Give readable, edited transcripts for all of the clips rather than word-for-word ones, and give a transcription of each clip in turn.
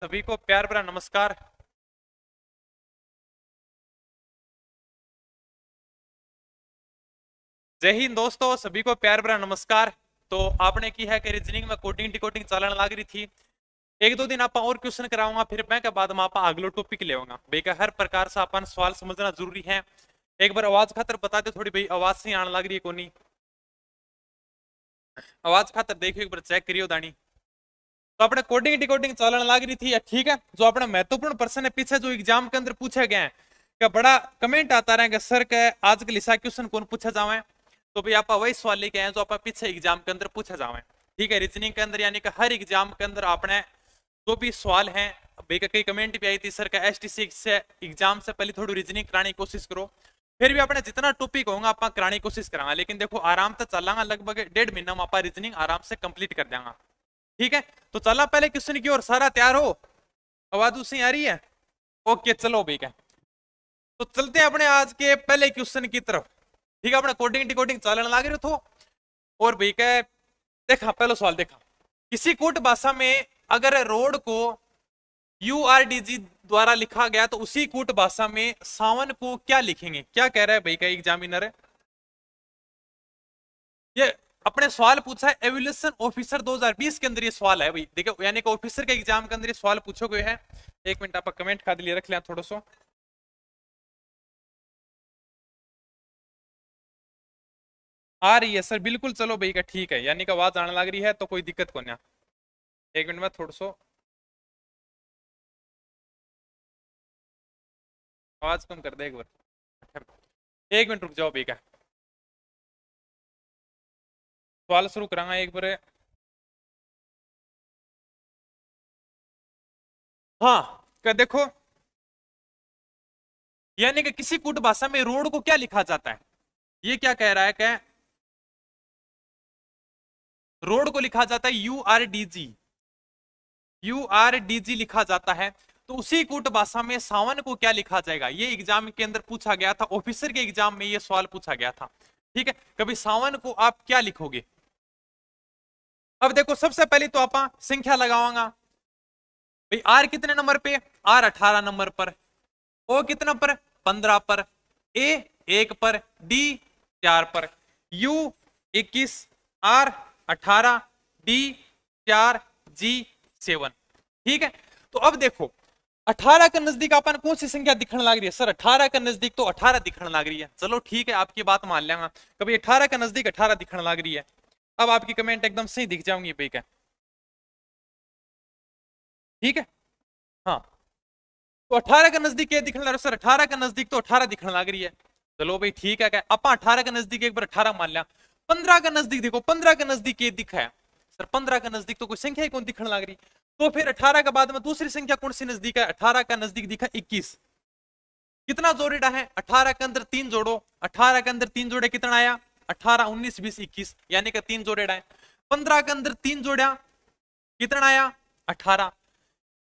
सभी को प्यार भरा नमस्कार। जय हिंद दोस्तों, सभी को प्यार भरा नमस्कार। तो आपने की है कि रीजनिंग में कोडिंग डिकोडिंग चलन लग रही थी। एक दो दिन आप और क्वेश्चन कराऊंगा, फिर मैं के बाद में आप अगलो टॉपिक लेऊंगा। बेका हर प्रकार से अपन सवाल समझना जरूरी है। एक बार आवाज खातर बता दे थोड़ी भाई, आवाज से आने लग रही है कोनी? आवाज खातर देखियो, एक बार चेक करियो दानी। तो अपने कोडिंग डिकोडिंग चलन लग रही थी, ठीक है। जो अपना महत्वपूर्ण प्रश्न है पीछे जो एग्जाम के अंदर पूछे गए हैं, क्या बड़ा कमेंट आता रहा है कि सर के आजकल ऐसा क्वेश्चन कौन पूछा जावे। तो भाई आप वही सवाल लेके आए जो आप पीछे एग्जाम के अंदर पूछा जावे, ठीक है। रीजनिंग के अंदर यानी कि हर एग्जाम के अंदर आपने जो भी सवाल है, भाई कई कमेंट भी आई थी सर का एसटीसी से एग्जाम से पहले थोड़ी रीजनिंग कराने की कोशिश करो। फिर भी अपने जितना टॉपिक होगा आप कराने की कोशिश करांगा, लेकिन देखो आराम से चलांगा, लगभग 1.5 महीना में आप रीजनिंग आराम से कंप्लीट कर देंगे, ठीक है। तो चला पहले क्वेश्चन की ओर, सारा तैयार हो? आवाज उसी आ रही है? ओके चलो भाई क्या, तो चलते हैं अपने आज के पहले क्वेश्चन की तरफ, ठीक है। अपने कोडिंग डिकोडिंग चलन लग रहे हो। और भाई क्या, देखा पहला सवाल देखा, किसी कूट भाषा में अगर रोड को यूआरडीजी द्वारा लिखा गया तो उसी कूट भाषा में सावन को क्या लिखेंगे? क्या कह रहा है भाई का एग्जामिनर? ये अपने सवाल पूछा है एवोल्यूशन ऑफिसर 2020 के अंदर, ये सवाल है भाई, देखो यानी कि ऑफिसर के एग्जाम के अंदर ये सवाल पूछो गए है। एक मिनट आप कमेंट खाते लिए रख लिया थोड़ा सा। आ रही है सर, बिल्कुल चलो भाई का, ठीक है। यानी कि आवाज आने लग रही है तो कोई दिक्कत को नहीं। एक मिनट में थोड़ा सा आवाज कम कर दे एक बार। एक मिनट रुक जाओ भाई का, सवाल शुरू करांगा एक बार। हाँ, क्या देखो, यानी कि किसी कूट भाषा में रोड को क्या लिखा जाता है? ये क्या कह रहा है कि रोड को लिखा जाता है यूआरडीजी, यूआरडीजी लिखा जाता है। तो उसी कूट भाषा में सावन को क्या लिखा जाएगा? ये एग्जाम के अंदर पूछा गया था, ऑफिसर के एग्जाम में ये सवाल पूछा गया था, ठीक है। कभी सावन को आप क्या लिखोगे? अब देखो सबसे पहले तो आप संख्या लगावांगा भाई। आर कितने नंबर पे? आर 18 नंबर पर। ओ कितना पर? 15 पर। ए 1 पर। डी 4 पर। यू 21। आर 18। डी 4। जी 7, ठीक है। तो अब देखो 18 के नजदीक अपन कौन सी संख्या दिखने लग रही है? सर 18 के नजदीक तो 18 दिखने लग रही है। चलो ठीक है, आपकी बात मान लेंगे। कभी 18 के नजदीक 18 दिखने लग रही है। अब आपकी कमेंट एकदम सही दिख जाऊंगी भाई क्या, ठीक है। हाँ, तो 18 के नजदीक ये दिखने लग रहा है सर, 18 के नजदीक तो 18 दिखने लग रही है। चलो भाई ठीक है, क्या अपा 18 के नजदीक एक बार 18 मान लिया। 15 के नजदीक देखो, 15 के नजदीक ये दिखा है सर, 15 के नजदीक तो कोई संख्या ही कौन दिखने लग रही। तो फिर 18 के बाद में दूसरी संख्या कौन सी नजदीक है? 18 का नजदीक दिखा 21। कितना जोड़ेड़ा है? 18 के अंदर 3 जोड़ो, 18 के अंदर 3 जोड़े कितना आया? 18 19 20 21, यानी कि 3 जोड़ेड़ा है। 15 के अंदर 3 जोड़ा कितना आया? 18।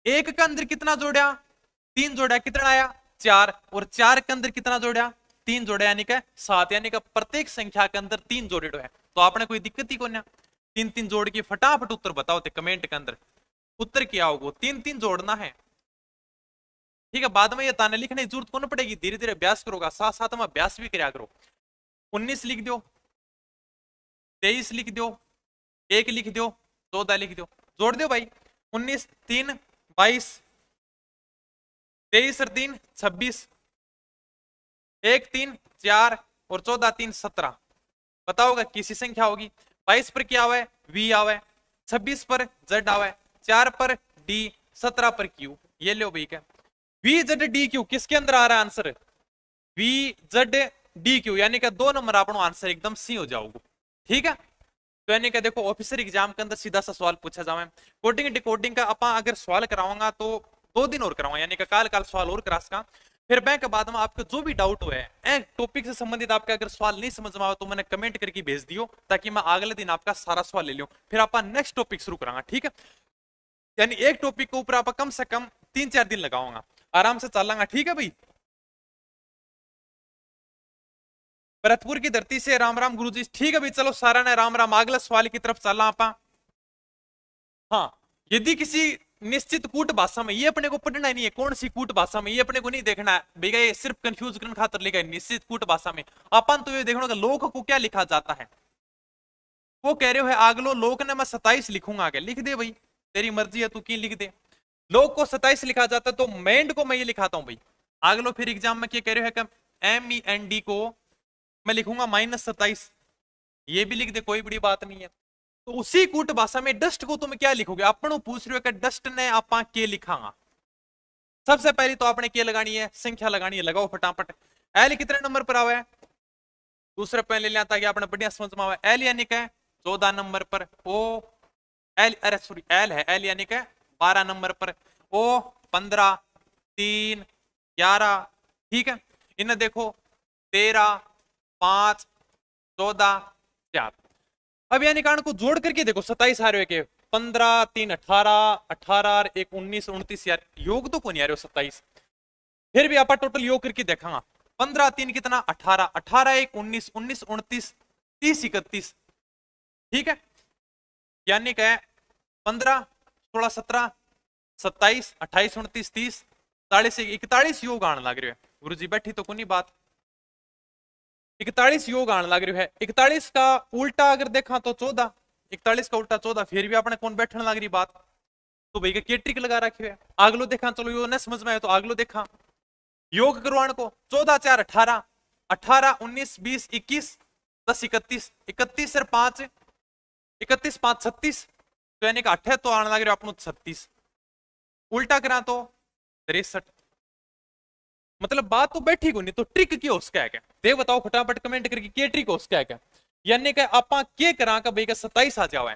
एक के अंदर कितना जोड़ा? 3 जोड़ा कितना आया? 4। और 4 के अंदर कितना जोड़ा? 3 जोड़ा, यानी कि 7। यानी कि प्रत्येक संख्या के अंदर 3 जोड़े है। तो आपने कोई दिक्कत ही को ना, 3 3 जोड़ के फटाफट उत्तर बताओ थे कमेंट के अंदर। उत्तर क्या होगा? 3 3 जोड़ना है, ठीक है। बाद में ये ताने लिखने की जरूरत कौन पड़ेगी, धीरे धीरे अभ्यास करोगा, साथ साथ में अभ्यास भी कराया करो। 19 लिख दो, 23 लिख दो, 1 लिख दो, 14 लिख दो, जोड़ दो भाई। 19 3 22, 23 और 3 26, 1 3 4 और 14 3 17। बताओगा किसी संख्या होगी? 22 पर क्या आवा है? वी आवा है। 26 पर जेड आवा है। 4 पर डी, 17 पर क्यू। ये लो भाई क्या, वी जेड डी क्यू किसके अंदर आ रहा है answer? V Z D Q, यानी कि 2 नंबर अपना आंसर एकदम सी हो जाओगे, ठीक है। तो यानी कि देखो ऑफिसर एग्जाम के अंदर सीधा सा सवाल पूछा जावे। कोडिंग डिकोडिंग का अपा अगर सवाल कराऊंगा तो 2 दिन और कराऊंगा, यानी कि काल काल सवाल और करा सका। फिर बैंक के बाद में आपको जो भी डाउट हुआ है टॉपिक से संबंधित, आपका अगर सवाल नहीं समझ में आया तो मैंने कमेंट करके भेज दियो, ताकि मैं अगले दिन आपका सारा सवाल ले लूं। फिर आप नेक्स्ट टॉपिक शुरू करांगा, ठीक है। यानी एक टॉपिक के ऊपर आप कम से कम 3 4 दिन लगाऊंगा, आराम से चलांगा, ठीक है भाई। भरतपुर की धरती से राम राम गुरुजी, ठीक है भाई। चलो सारा ने राम राम, अगले सवाल की तरफ चलना आप। हाँ, यदि किसी निश्चित कूट भाषा में, ये अपने को पढ़ना ही नहीं है। कौन सी कूट भाषा में, ये अपने को नहीं देखना है भैया, ये सिर्फ कंफ्यूज करने खातर लिखा है निश्चित कूट भाषा में। अपन तो ये देखना लोक को क्या लिखा जाता है। वो कह रहे हो है आगलो लोक ने मैं 27 लिखूंगा, आगे लिख दे भाई, तेरी मर्जी है, तू की लिख दे। लोक को 27 लिखा जाता है तो मेंड को मैं ये लिखाता हूं भाई। आगलो फिर एग्जाम में क्या कह रहे हो है कि MEND को मैं लिखूंगा -27, ये भी लिख दे, कोई बड़ी बात नहीं है। तो उसी कूट भाषा में डस्ट को तुम क्या लिखोगे, अपन पूछ रहे हो कि डस्ट ने आपा के लिखांगा। सबसे पहले तो आपने के लगानी है, संख्या लगानी है, लगाओ फटाफट। एल कितने नंबर पर आवे, दूसरे पेन ले लिया ताकि आपने बढ़िया समझ में आवे। एल यानी क्या 14 नंबर पर, ओ एल, अरे सॉरी एल है, एल यानी क्या 12 नंबर पर, ओ 15, 3, 11, ठीक है। इन्हें देखो 13, 5, 14, 4। अब यानी कारण को जोड़ करके देखो 27 आ रहे हो के 15, 3, 18, 18, 1, 19, 29, यार योग तो कौन नहीं आ रहे हो 27। फिर भी आप टोटल योग करके देखेंगे 15, 3 कितना 18, 18, 1, 19, 19, 29, 30, 31, ठीक है। यानी क्या 15, 16, 17, 27, 28, 29, 30, 40, 41 योग आने लग रहे हैं। गुरु जी बैठी तो कोई बात, 41 योग आने लग रहे है। 41 का उल्टा अगर देखा तो 14, 41 का उल्टा 14, फिर भी अपने कौन बैठने लग रही बात, तो भाई के ट्रिक लगा रखी है। आगलो देखा, चलो यो न समझ में आए तो आगलो देखा, योग करवाने को 14, 4, 18, 18, 19, 20, 21, 10, 31, 31 और 5, 31, 5, 36, तो यानी कि 8 तो आने लग रहे अपन 36, उल्टा करा तो 63। मतलब बात तो बैठी को नहीं, तो ट्रिक की उसका है क्या, दे बताओ फटाफट कमेंट करके के ट्रिक उसका है क्या। यानी कि आपा के करा का भाई का 27 आ जावे,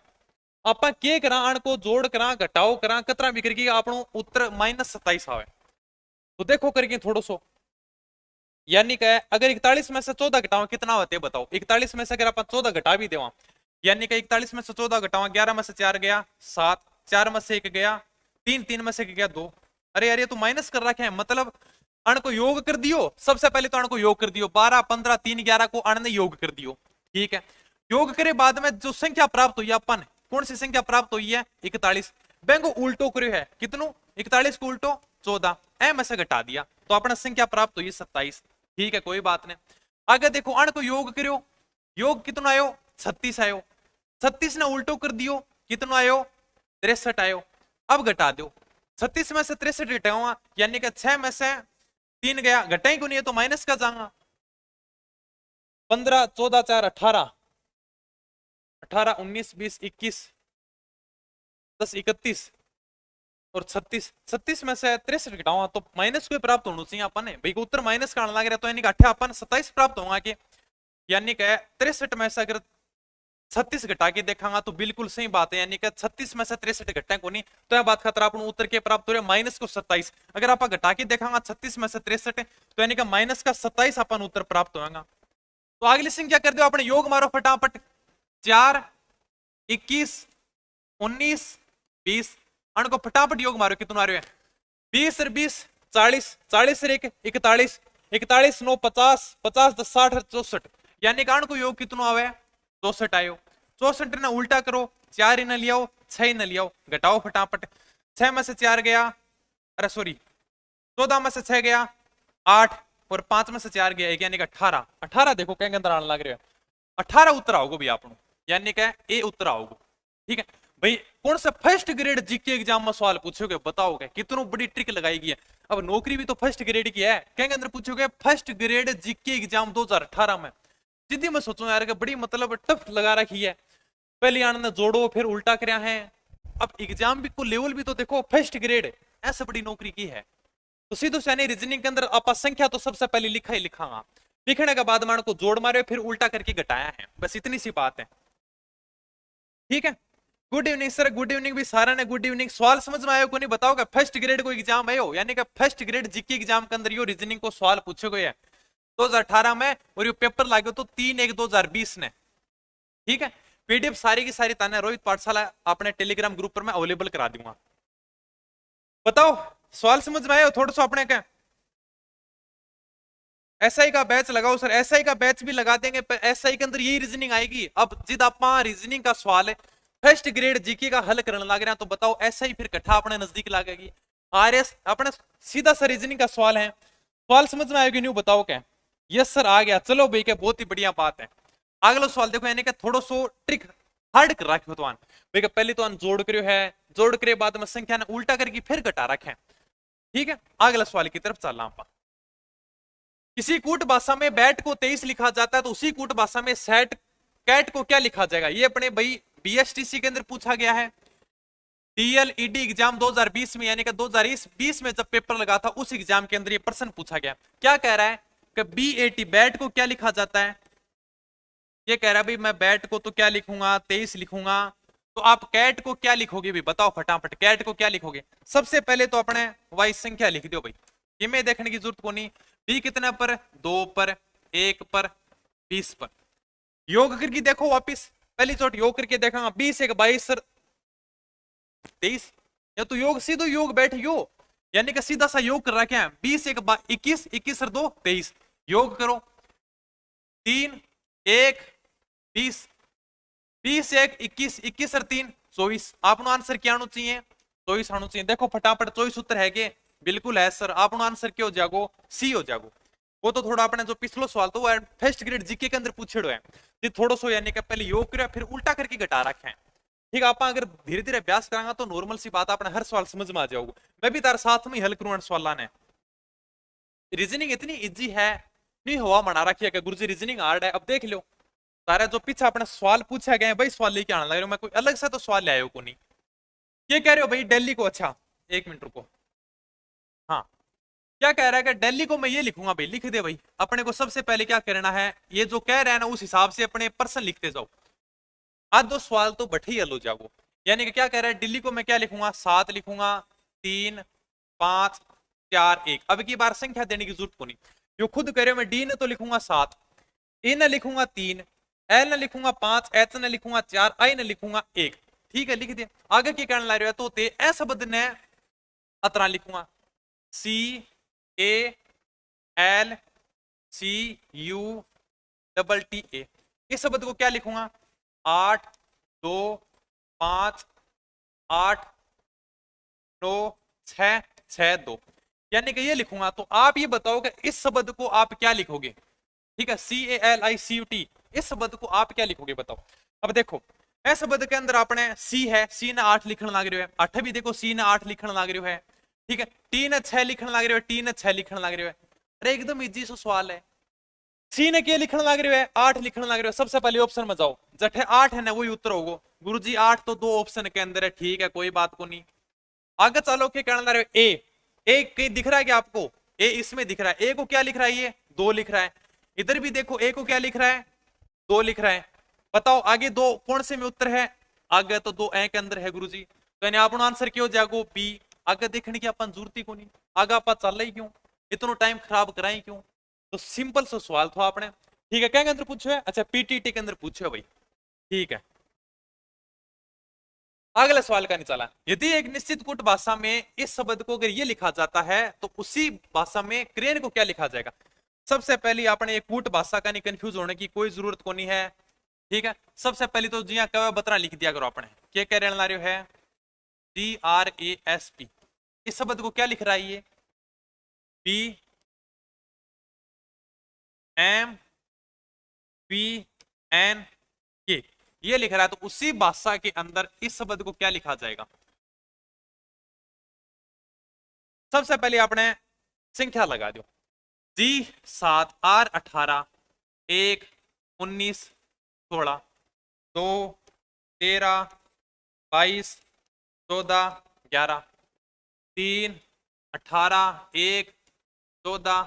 आपा के करा अण को जोड़ करा घटाओ करा कतरा भी करके आपनो उत्तर -27 आवे। तो देखो करके थोड़ो सो, यानी कि अगर 41 में से 14 घटाओ कितना होते बताओ। 41 में से अगर आप 14 घटा भी देवा, यानी कि 41 में से 14 घटावा, 11 में से 4 गया 7, 4 में से 1 गया 3, 3 में से गया 2। अरे यार ये तो माइनस कर रखे हैं, मतलब अण को योग कर दियो। सबसे पहले तो अण को योग कर दियो, 12, 15, 3, 11 को अण ने योग कर दियो, ठीक है। योग करे बाद में जो संख्या प्राप्त हुई अपन, कौन सी संख्या प्राप्त हुई है 41, बैंको उल्टो करे है कितनो 41 को उल्टो 14, में से घटा दिया तो अपना संख्या प्राप्त हुई 27, ठीक है कोई बात नहीं। आगे देखो अण को योग करो, योग कितना आयो 36 आयो, 36 ने उल्टो कर दियो कितना आयो 63 आयो। अब घटा दो 36 में से 63 घटाऊंगा, यानी कि 6 में से 3 गया, घटाई को नहीं है तो माइनस का जाऊंगा। 15, 14, 4, 18, 18, 19, 20, 21, 10, 31 और 36, 36 में से 63 घटाऊंगा तो माइनस को प्राप्त होना चाहिए अपन ने भाई, उत्तर माइनस का आने लग रहा तो यानी कि 8 अपन 27 प्राप्त होगा कि, यानी कि 63 में से अगर 36 घटा के देखांगा तो बिल्कुल सही बात है, यानी कि 36 में से 63 घटा को नहीं तो यह बात खतरा अपन उत्तर के प्राप्त हो रहे माइनस को 27। अगर आप घटा के देखांगा 36 में से 63 तो यानी कि माइनस का 27 अपन उत्तर प्राप्त होगा। तो अगली संख्या कर दो अपने, योग मारो फटाफट, 4, 21, 19, 20, अण को फटाफट योग मारो कितना आ रहे हैं 20 और 20 40, 40 और 1 41, 41 9 50, 50 10 60 64, यानी कि अण को योग कितना आवे 64 आयो। 64 ने उल्टा करो, 4 इन्हें लियाओ 6 इन्हें लियाओ, घटाओ फटाफट, 6 में से 4 गया, अरे सॉरी 14 में से 6 गया 8 और 5 में से 4 गया 1, यानी कि 18। 18 देखो क्या अंदर आने लग रहे हैं, 18 उत्तर आओगे भी आप, यानी कि ए उत्तर आओगे, ठीक है भाई। कौन सा फर्स्ट ग्रेड जीके एग्जाम में सवाल पूछोगे बताओगे, कितनी बड़ी ट्रिक लगाई गई है। अब नौकरी भी तो फर्स्ट ग्रेड की है, क्या अंदर पूछोगे फर्स्ट ग्रेड जीके एग्जाम 2018 में। जिद्दी मैं सोचू यार कि बड़ी मतलब टफ लगा रखी है, पहले आने जोड़ो फिर उल्टा कराया है। अब एग्जाम भी को लेवल भी तो देखो फर्स्ट ग्रेड, ऐसे बड़ी नौकरी की है। तो सीधो यानी रीजनिंग के अंदर आप संख्या तो सबसे पहले लिखा ही लिखागा, लिखने के बाद मान को जोड़ मारे फिर उल्टा करके घटाया है, बस इतनी सी बात है, ठीक है। Good evening sir, good evening भी सारा ने गुड इवनिंग। सवाल समझ में आया को नहीं बताओगे, फर्स्ट ग्रेड को एग्जाम है हो, यानी कि फर्स्ट ग्रेड जीके एग्जाम के अंदर यो रीजनिंग को सवाल पूछे गए हैं 2018 में, और ये पेपर लागे तो 3/1/2020 ने, ठीक है। पीडीएफ सारी की सारी ताने रोहित पाठशाला अपने टेलीग्राम ग्रुप पर मैं अवेलेबल करा दूंगा। बताओ सवाल समझ में आया थोड़ा सा अपने क्या, एसआई का बैच लगाओ सर, एसआई का बैच भी लगा देंगे, एसआई के अंदर यही रीजनिंग आएगी। अब जिद आप रीजनिंग का सवाल है फर्स्ट ग्रेड जीके का हल करने लग रहे हैं तो बताओ ऐसा ही फिर कट्ठा अपने नजदीक लागेगी। आरएस अपने सीधा सा रीजनिंग का सवाल है, सवाल समझ में आएगी नहीं बताओ क्या? यस सर आ गया, चलो भाई क्या बहुत ही बढ़िया बात है। अगला सवाल देखो, यानी कि थोड़ा सो ट्रिक हार्ड कर रखे हो तो भाई पहले तो जोड़ करो है, जोड़ करे बाद में संख्या ने उल्टा करके फिर घटा रखे। ठीक है, अगला सवाल की तरफ चलना आप। किसी कूट भाषा में बैट को 23 लिखा जाता है तो उसी कूट भाषा में सेट कैट को क्या लिखा जाएगा? ये अपने भाई बीएसटीसी के अंदर पूछा गया है। डीएलईडी एग्जाम 2020 में, यानी कि 2020 में जब पेपर लगा था उस एग्जाम के अंदर ये प्रश्न पूछा गया। क्या कह रहा है कि बीएटी बैट को क्या लिखा जाता है? ये कह रहा है भाई मैं बैट को तो क्या लिखूंगा 23 लिखूंगा, तो आप कैट को क्या लिखोगे भी बताओ फटाफट, कैट को क्या लिखोगे? सबसे पहले तो अपने वाइज संख्या लिख दो भाई, ये में देखने की जरूरत को नहीं। बी कितने पर? 2 पर, 1 पर, 20 पर। योग करके देखो वापिस, पहली चोट योग करके देखा 20 1 22 सर 23, या तो योग सीधो योग बैठ यो, यानी कि सीधा सा योग कर रखे हैं 20 1 21 21 सर 2 23, योग करो 3 1 20 20 1 21 21 सर 3 24। आपनो आंसर क्या आना चाहिए? 24 आना चाहिए। देखो फटाफट 24 उत्तर है के? बिल्कुल है सर। आपनो आंसर क्या हो जागो? सी हो जागो। वो तो थोड़ा अपने जो पिछलो सवाल तो वो फर्स्ट ग्रेड जीके के अंदर पूछेड़ो है, जी थोड़ा सो यानी कि पहले योग करो फिर उल्टा करके घटा रखे हैं। ठीक है, आप अगर धीरे धीरे अभ्यास करांगा तो नॉर्मल सी बात अपने हर सवाल समझ में आ जाओगे। मैं भी तार साथ में हल करूं सवाल ने। रीजनिंग इतनी इजी है नहीं हुआ मना रखी है कि गुरुजी रीजनिंग हार्ड है। अब देख लो तारा जो पीछे अपने सवाल पूछा गए भाई सवाल लेके आने लग रहे हो, मैं कोई अलग से तो सवाल ले आयो को नहीं। ये कह रहे हो भाई दिल्ली को, अच्छा 1 मिनट रुको। हाँ, क्या कह रहा है कि दिल्ली को मैं ये लिखूंगा भाई, लिख दे भाई। अपने को सबसे पहले क्या करना है, ये जो कह रहा है ना उस हिसाब से अपने पर्सन लिखते जाओ। आज दो सवाल तो बठे ही हल हो जाओ। यानी कि क्या कह रहा है, दिल्ली को मैं क्या लिखूंगा? 7 लिखूंगा, 3 5 4 1। अब की बार संख्या देने की जरूरत को नहीं, जो खुद कह रहे हो। मैं डी ने तो लिखूंगा 7, ए ने लिखूंगा 3, एल ने लिखूंगा 5, एच ने लिखूंगा 4, आई ने लिखूंगा 1। ठीक है, लिख दिया। आगे की कहने ला रहे हो तो ते ए शब्द ने अतरा लिखूंगा C A L C U double T A. इस शब्द को क्या लिखूंगा? 8 2 5 8 9 6 6 2, यानी कि ये लिखूंगा। तो आप ये बताओ कि इस शब्द को आप क्या लिखोगे? ठीक है, CALICUT, इस शब्द को आप क्या लिखोगे बताओ। अब देखो इस शब्द के अंदर अपने सी है, सी ने 8 लिखने लग रहे हो है, 8 भी देखो सी ने 8 लिखने लग रहे हो है। ठीक है, टी ने 6 लिखने लग रहे हो, टी ने 6 लिखने लग रहे हो है। अरे एकदम इजी सो सवाल है। सी ने क्या लिखने लग रहे हो है? 8 लिखने लग रहे हो। सबसे पहले ऑप्शन में जाओ, जठे 8 है ना वही उत्तर होगा। गुरुजी 8 तो 2 ऑप्शन के अंदर है, ठीक है कोई बात को नहीं। आगे चलो क्या कहने लग रहे हो? ए कहीं दिख रहा है क्या आपको? ए इसमें दिख रहा है। ए को क्या लिख रहा है? ये 2 लिख रहा है। इधर भी देखो ए को क्या लिख रहा है? 2 लिख रहा है। बताओ आगे 2 कौन से में उत्तर है? आगे तो 2 ए के अंदर है गुरुजी, तो यानी अपना आंसर क्यों जागो बी। आगे देखने की अपन जरूरत ही को नहीं, आगे आप चल रही क्यों, इतना टाइम खराब कराई क्यों? तो सिंपल सा सवाल था आपने। ठीक है, क्या के अंदर पूछो है? अच्छा पीटीटी के अंदर पूछो है भाई। ठीक है, अगले सवाल का निकाला। यदि एक निश्चित कूट भाषा में इस शब्द को अगर ये लिखा जाता है तो उसी भाषा में क्रेन को क्या लिखा जाएगा? सबसे पहले आपने एक कूट भाषा का नहीं कंफ्यूज होने की कोई जरूरत को नहीं है। ठीक है, सबसे पहले तो जिया कवा बतरा लिख दिया करो अपने। क्या कह रहे है? GRASP, इस शब्द को क्या लिख रहा है? ये PMPNK ये लिख रहा है। तो उसी भाषा के अंदर इस शब्द को क्या लिखा जाएगा? सबसे पहले आपने संख्या लगा दो। G7 R18 1 19 16 2 13 22 14 11 3 18 1 14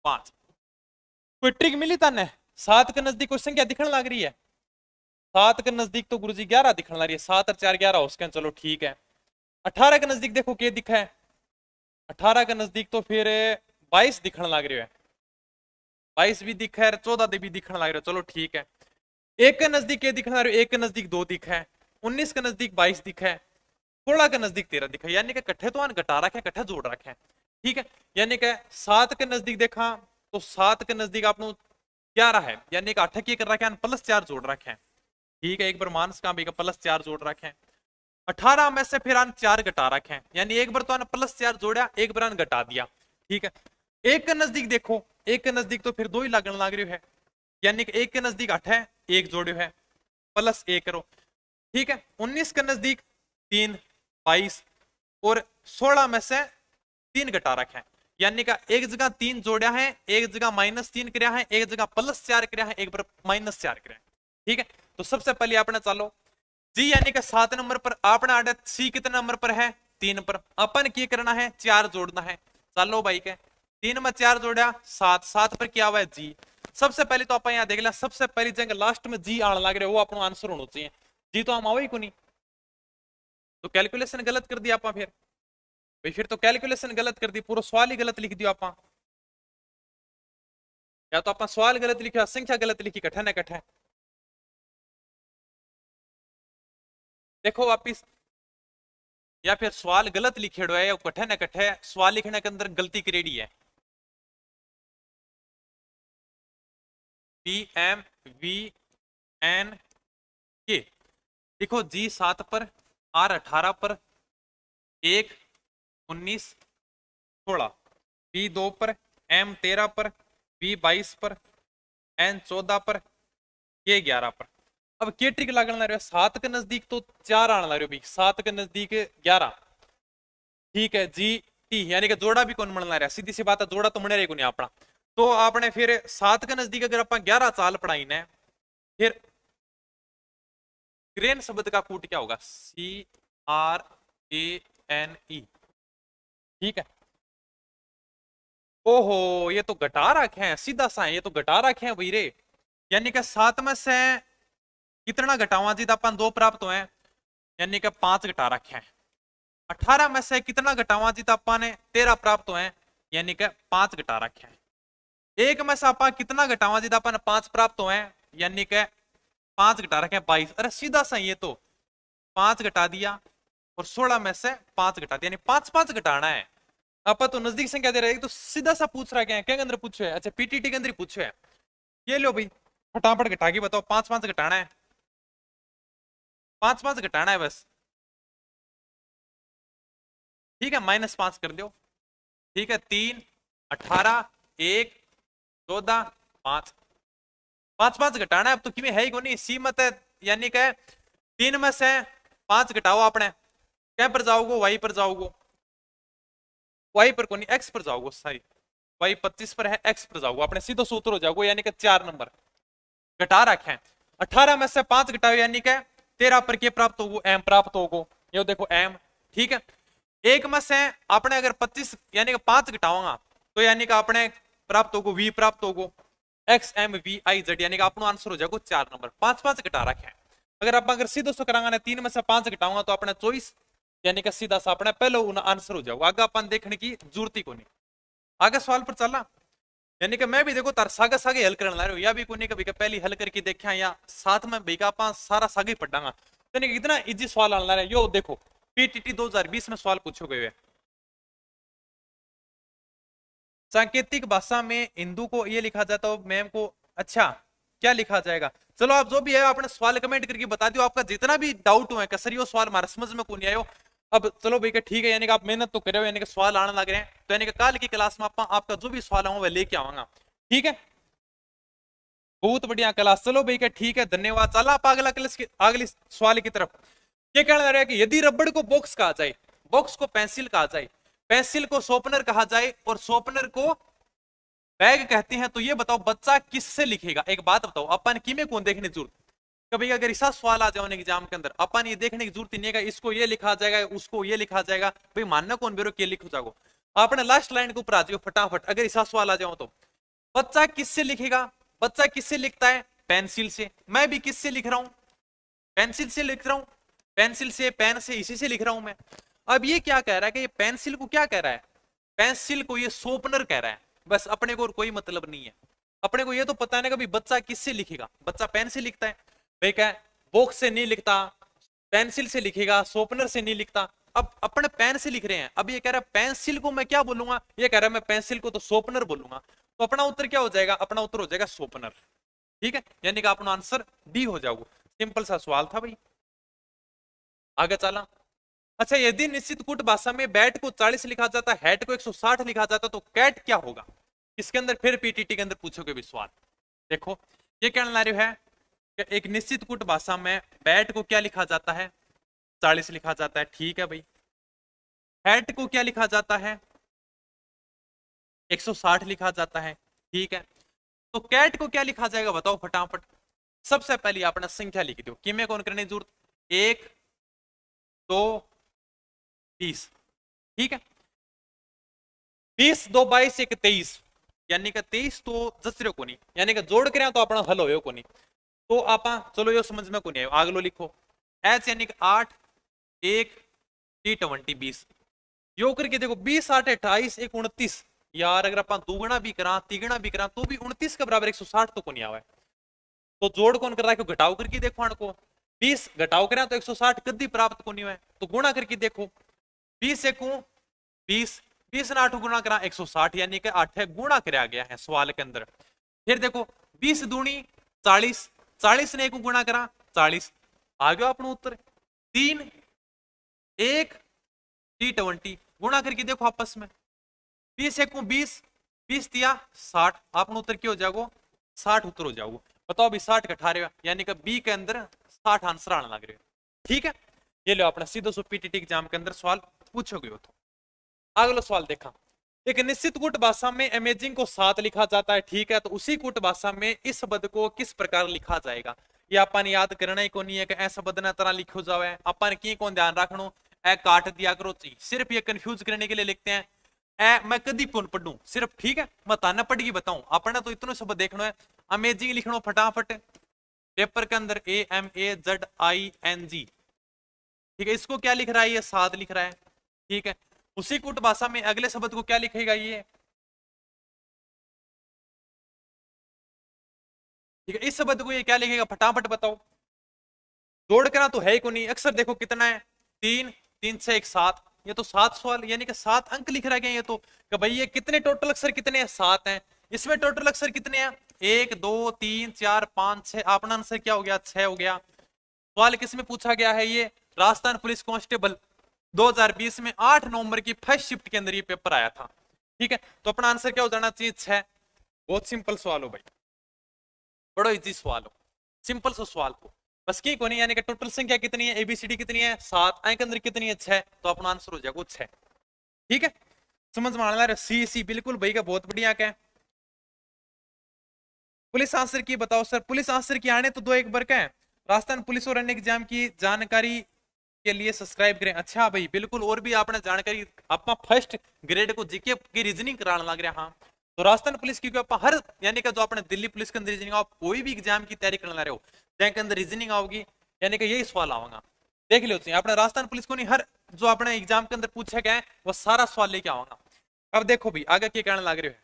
5। कोई ट्रिक मिली तने? 7 के नजदीक कोई संख्या दिखने लग रही है? 7 के नजदीक तो गुरुजी 11 दिखने लग रही है। 7 और 4 11 उसके, चलो ठीक है। 18 के नजदीक देखो क्या दिखा है? 18 के नजदीक तो फिर 22 दिखने लग रहे है। 22 भी दिखा है, 14 भी दिखने लग रहे हो, चलो ठीक है। 1 के नजदीक क्या दिखने लग रहे हो? 1 के नजदीक 2 दिखा है। 19 के नजदीक 22 दिखा है। 16 के नजदीक 13 दिखा है, यानी कि कट्ठे तो घटा रखे, कट्ठे जोड़ रखे हैं। ठीक है, यानी कि 7 के नजदीक देखा तो 7 के नजदीक आप 11 है, यानी कि 8 की कर रखे हैं, +4 जोड़ रखे हैं। ठीक है, एक बार मानस का भी प्लस 4 जोड़ रखे हैं। 18 में से फिर आन 4 घटा रखे हैं, यानी एक बार तो आने प्लस 4 जोड़ा, एक बार आने घटा दिया। ठीक है, एक के नजदीक देखो, एक के नजदीक तो फिर 2 ही लगन लग रही है, यानी कि एक के नजदीक 8 है, एक जोड़ो है, प्लस 1 करो। ठीक है, 19 के नजदीक 3, 22 और 16 में से 3 घटा रखे हैं, यानी का एक जगह 3 जोड़ा है, एक जगह -3 कराया है, एक जगह +4 कराया है, एक बार -4 कराया है। ठीक है, तो सबसे पहले आपने चलो जी यानी कि 7 नंबर पर आपने आड़े सी कितने नंबर पर है 3 पर, अपन क्या करना है 4 जोड़ना है। चलो भाई के 3 में 4 जोड़ा 7, 7 पर क्या हुआ है जी। सबसे पहले तो आप यहाँ देख लिया, सबसे पहली जगह लास्ट में जी आने लग रहे वो अपना आंसर होना चाहिए, जी तो हम आओ ही को नहीं, तो कैलकुलेशन गलत कर दिया आप फिर भाई, फिर तो कैलकुलेशन गलत कर दी, पूरा सवाल ही गलत लिख दियो आप, या तो आप सवाल गलत लिखो, संख्या गलत लिखी, कट्ठा ना कट्ठा। देखो वापिस, या फिर सवाल गलत लिखेड़ो है, कट्ठे ना कट्ठे सवाल लिखने के अंदर गलती करेड़ी है। PMVNK देखो जी 7 पर, R 18 पर, 1 19 16, B 2 पर, M 13 पर, B 22 पर, N 14 पर, K 11 पर। अब के ट्रिक लगने लग रहा है, 7 के नजदीक तो 4 आने लग रहे हो भाई, 7 के नजदीक 11। ठीक है जी टी, यानी कि जोड़ा भी कौन मिलना रहा, सीधी सी बात है, जोड़ा तो मने रही को नहीं अपना। तो आपने फिर 7 के नजदीक अगर आप 11 चाल पढ़ाई ने, फिर क्रेन शब्द का कूट क्या होगा, CRANE। ठीक है, ओहो ये तो घटा रखे हैं, सीधा सा ये तो घटा रखे हैं भाई रे, यानी कि 7 में से कितना घटावा जी, अपन 2 प्राप्त हुए, यानी कि 5 घटा रखे हैं। 18 में से कितना घटावा जी, अपन ने 13 प्राप्त हुए, यानी कि 5 घटा रखे हैं। एक में से अपन कितना घटावा जी, अपन 5 प्राप्त हुए, यानी कि 5 घटा रखे हैं 22। अरे सीधा सा ये तो 5 घटा दिया और 16 में से 5 घटा दिया, यानी 5 5 घटाना है। आप तो नजदीक संख्या दे रहे हैं, तो सीधा सा पूछ रहा क्या अंदर पूछो है, अच्छा पीटीटी के अंदर पूछो है। ये लो भाई फटाफट घटा के बताओ, 5 5 घटाना है, 5 5 घटाना है बस। ठीक है, -5 कर दो। ठीक है, 3 18 1 14 5, 5 5 घटाना है। अब तो कि है ही को नहीं, सीमत है, यानी कि 3 में से 5 घटाओ, आपने क्या पर जाओगे, वाई पर जाओगे, वाई पर को नहीं एक्स पर जाओगे, सॉरी वाई 25 पर है, एक्स पर जाओगे, अपने सीधो सूत्र हो जाओगे, यानी कि 4 नंबर घटा रखे हैं। 18 में से 5 घटाओ, यानी कि 13 पर के प्राप्त होगो, एम प्राप्त होगो, ये देखो एम। ठीक है, एक में से आपने अगर 25 यानी कि 5 घटाओगा, तो यानी कि आपने प्राप्त होगो वी प्राप्त होगो, X M V I Z, यानी कि अपना आंसर हो जाएगा 4 नंबर। 5 5 घटा रखे हैं। अगर आप अगर सीधो सो करांगा 3 में से 5 घटाऊंगा, तो अपने 24, यानी कि सीधा सा अपने पहले आंसर हो जाएगा, आगे अपन देखने की जरूरत ही को नहीं। आगे सवाल पर चलना, यानी कि मैं भी देखो तार सागे सागे हल करने ला रहा हूं, या भी कोई कभी पहली हल करके देखा, या साथ में भी का सारा सागे पढ़ांगा, यानी कि इतना इजी सवाल आने ला रहा है। यो देखो पीटीटी 2020 में सवाल पूछो गए, सांकेतिक भाषा में हिंदू को ये लिखा जाता है, मैम को अच्छा क्या लिखा जाएगा। चलो आप जो भी है आपने सवाल कमेंट करके बता दियो, आपका जितना भी डाउट हुआ है कसर वो सवाल हमारा समझ में को नहीं आयो। अब चलो भाई ठीक है, यानी कि आप मेहनत तो करे हो, यानी कि सवाल आने लग रहे हैं, तो यानी कि कल की क्लास में आपका जो भी सवाल आऊंगा वह लेके आऊंगा। ठीक है, बहुत बढ़िया क्लास, चलो भाई ठीक है, धन्यवाद। चलो आप अगला क्लास की अगली सवाल की तरफ। ये कहना रहा है कि यदि रबड़ को बॉक्स कहा जाए, बॉक्स को पेंसिल कहा जाए, पेंसिल को शॉर्पनर कहा जाए और शॉर्पनर को बैग कहते हैं, तो ये बताओ बच्चा किससे लिखेगा। एक बात बताओ, अपन की में कौन देखने की जरूरत, कभी अगर ऐसा सवाल आ जाए एग्जाम के अंदर, अपन ये देखने की जरूरत नहीं है इसको ये लिखा जाएगा उसको ये लिखा जाएगा, भाई मानना कौन बेरो के लिखो जाओ, आपने लास्ट लाइन के ऊपर आ जाओ फटाफट। अगर ऐसा सवाल आ जाओ तो बच्चा किससे लिखेगा, बच्चा किससे लिखता है, पेंसिल से। मैं भी किससे लिख रहा हूं, पेंसिल से लिख रहा हूं, पेंसिल से, पेन से, इसी से लिख रहा हूं मैं। अब ये क्या कह रहा है कि ये पेंसिल को क्या कह रहा है, पेंसिल को ये शॉर्पनर कह रहा है, बस अपने को और कोई मतलब नहीं है। अपने को ये तो पता नहीं कि बच्चा किससे लिखेगा, बच्चा पेन से लिखता है, भाई क्या बॉक्स से नहीं लिखता, पेंसिल से लिखेगा, शॉर्पनर से नहीं लिखता। अब अपने पेन से लिख रहे हैं, अब ये कह रहा है पेंसिल को मैं क्या बोलूंगा, ये कह रहा है मैं पेंसिल को तो शॉर्पनर बोलूंगा, तो अपना उत्तर क्या हो जाएगा, अपना उत्तर हो जाएगा शॉर्पनर। ठीक है, यानी कि अपना आंसर डी हो जाओगे। सिंपल सा सवाल था भाई। आगे चला। अच्छा, यदि निश्चित कूट भाषा में बैट को 40 लिखा जाता, हैट को 160 लिखा जाता, तो कैट क्या होगा? इसके अंदर फिर पीटीटी के अंदर पूछोगे भी सवाल। देखो ये कहने ला रहे है कि एक निश्चित कूट भाषा में बैट को क्या लिखा जाता है? 40 लिखा जाता है, ठीक है भाई। हैट को क्या लिखा जाता है? 160 लिखा जाता है, ठीक है। तो कैट को क्या लिखा जाएगा बताओ फटाफट। सबसे पहले आपने संख्या लिख दो, किमें कौन करने की जरूरत, 1 2 20, ठीक है। 20 2 22 1 23, यानी कि 23 तो जसरे को नहीं, यानी कि जोड़ कर तो अपना हल हो को नहीं। तो आप चलो यो समझ में को नहीं आयो, आगलो लिखो एच यानी कि 8 1 T20 20, यो करके देखो 20 8 28 1 29, यार अगर अपन दुगुना भी करा तिगुना भी करा तो भी 29 के बराबर 160 तो को नहीं आवे। तो जोड़ कौन कर रहा है, घटाव करके देखो आन को, 20 घटाव करें तो 160 कदी प्राप्त को नहीं हुआ, तो गुणा करके देखो 20 1 20, 20 ने 8 गुणा करा 160, यानी कि 8 गुणा कराया गया है सवाल के अंदर। फिर देखो 20 दूनी 40, 40 ने 1 गुणा करा 40, आ गया अपना उत्तर 3 1 T20, गुणा करके देखो आपस में 20 1 20, 20 दिया 60, अपना उत्तर क्या हो जाएगा 60 उत्तर हो जाओगे। बताओ अभी 60 कठा रहे, यानी कि बी के अंदर 60 आंसर आने लग रहे, ठीक है। ये लो अपना सीधो सो पीटीटी एग्जाम के अंदर सवाल पूछोगे हो। तो अगला सवाल देखा, एक निश्चित कूट भाषा में अमेजिंग को 7 लिखा जाता है, ठीक है। तो उसी कूट भाषा में इस शब्द को किस प्रकार लिखा जाएगा, ये अपन याद करना ही को नहीं है कि ऐसा शब्द ना तरह लिखो जाए, अपन की कौन ध्यान रखनो, ए काट दिया करो चाहिए, सिर्फ ये कंफ्यूज करने के लिए लिखते हैं ए मैं कदी कौन पढ़ू सिर्फ, ठीक है। बताना पड़ेगी बताऊं अपने तो इतना शब्द देखना है, अमेजिंग लिखना फटाफट पेपर के अंदर AMAZING, ठीक है। इसको क्या लिख रहा है, ये 7 लिख रहा है, ठीक है। उसी कूट भाषा में अगले शब्द को क्या लिखेगा ये, ठीक है। इस शब्द को ये क्या लिखेगा फटाफट बताओ, जोड़ करना तो है ही को नहीं, अक्सर देखो कितना है 3 3 6 1 7, ये तो 7 सवाल यानी कि 7 अंक लिख रहा गया ये तो, कि भाई ये कितने टोटल अक्षर कितने हैं 7 हैं, इसमें टोटल अक्षर कितने हैं 1 2 3 4 5 6, अपना आंसर क्या हो गया 6 हो गया। सवाल किस में पूछा गया है, ये राजस्थान पुलिस कांस्टेबल 2020 में 8 नवंबर की फर्स्ट शिफ्ट के अंदर ये पेपर आया था, ठीक है। तो अपना आंसर क्या हो जाना चाहिए 6। बहुत सिंपल सवाल हो भाई, बड़ा इजी सवाल हो, सिंपल सा सवाल हो, बस की को नहीं, यानी कि टोटल संख्या कितनी है एबीसीडी कितनी है 7, आई के अंदर कितनी है 6, तो अपना आंसर हो जाएगा 6, ठीक है। समझ में आना सी सी बिल्कुल भाई का बहुत बढ़िया क्या है। पुलिस आंसर की बताओ सर, पुलिस आंसर की आने तो 2 एक बार का है, राजस्थान पुलिस और अन्य एग्जाम की जानकारी के लिए सब्सक्राइब करें। अच्छा भाई बिल्कुल, और भी आपने जानकारी अपना फर्स्ट ग्रेड को जीके की रीजनिंग कराने लग रहा है, हाँ। तो राजस्थान पुलिस की आप हर यानी कि जो अपने दिल्ली पुलिस के अंदर रीजनिंग, आप कोई भी एग्जाम की तैयारी करने ला रहे हो जैके अंदर रीजनिंग आओगी, यानी कि यही सवाल आऊंगा, देख लो चाहिए अपने राजस्थान पुलिस को नहीं, हर जो अपने एग्जाम के अंदर पूछा गया है वो सारा सवाल लेके आऊंगा। अब देखो भी आगे क्या कहने लग रहे हो।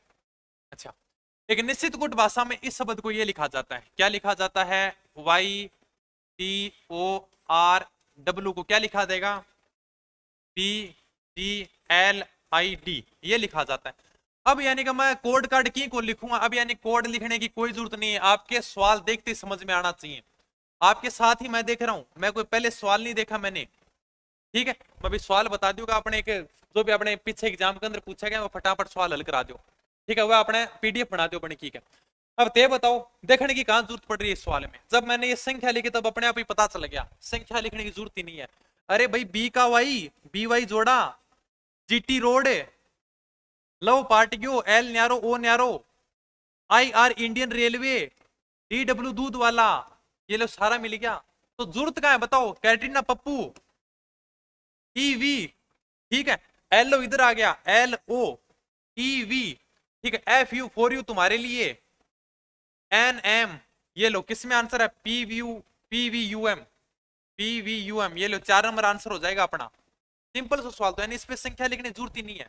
अच्छा, एक निश्चित गुट भाषा में इस शब्द को ये लिखा जाता है, क्या लिखा जाता है, YTORW को क्या लिखा देगा PGLID, ये लिखा जाता है। अब यानी कि मैं कोड कार्ड की को लिखूंगा, अब यानी कोड लिखने की कोई जरूरत नहीं है, आपके सवाल देखते समझ में आना चाहिए। आपके साथ ही मैं देख रहा हूं, मैं कोई पहले सवाल नहीं देखा मैंने, ठीक है। मैं भी सवाल बता दूंगा अपने एक जो भी अपने पीछे एग्जाम के अंदर पूछा गया वो फटाफट सवाल हल करा दो, ठीक है। वह अपने PDF बना दो अपने, ठीक है। अब ते बताओ देखने की कहां जरूरत पड़ रही है इस सवाल में, जब मैंने ये संख्या लिखी तब अपने आप ही पता चल गया संख्या लिखने की जरूरत ही नहीं है। अरे भाई बी का वाई, BY जोड़ा, GT रोड, लव पार्टियो, L न्यारो O न्यारो, IR इंडियन रेलवे, DW दूध वाला, ये लो सारा मिल गया। तो जरूरत कहां है बताओ, कैटरीना पप्पू, EV, ठीक है। LO इधर आ गया LOEV, ठीक है। FU फॉर यू तुम्हारे लिए, NM, ये लो किस में आंसर है PVUM, ये लो 4 नंबर आंसर हो जाएगा अपना। सिंपल सा सवाल, तो यानी इस पे संख्या लिखने की जरूरत ही नहीं है।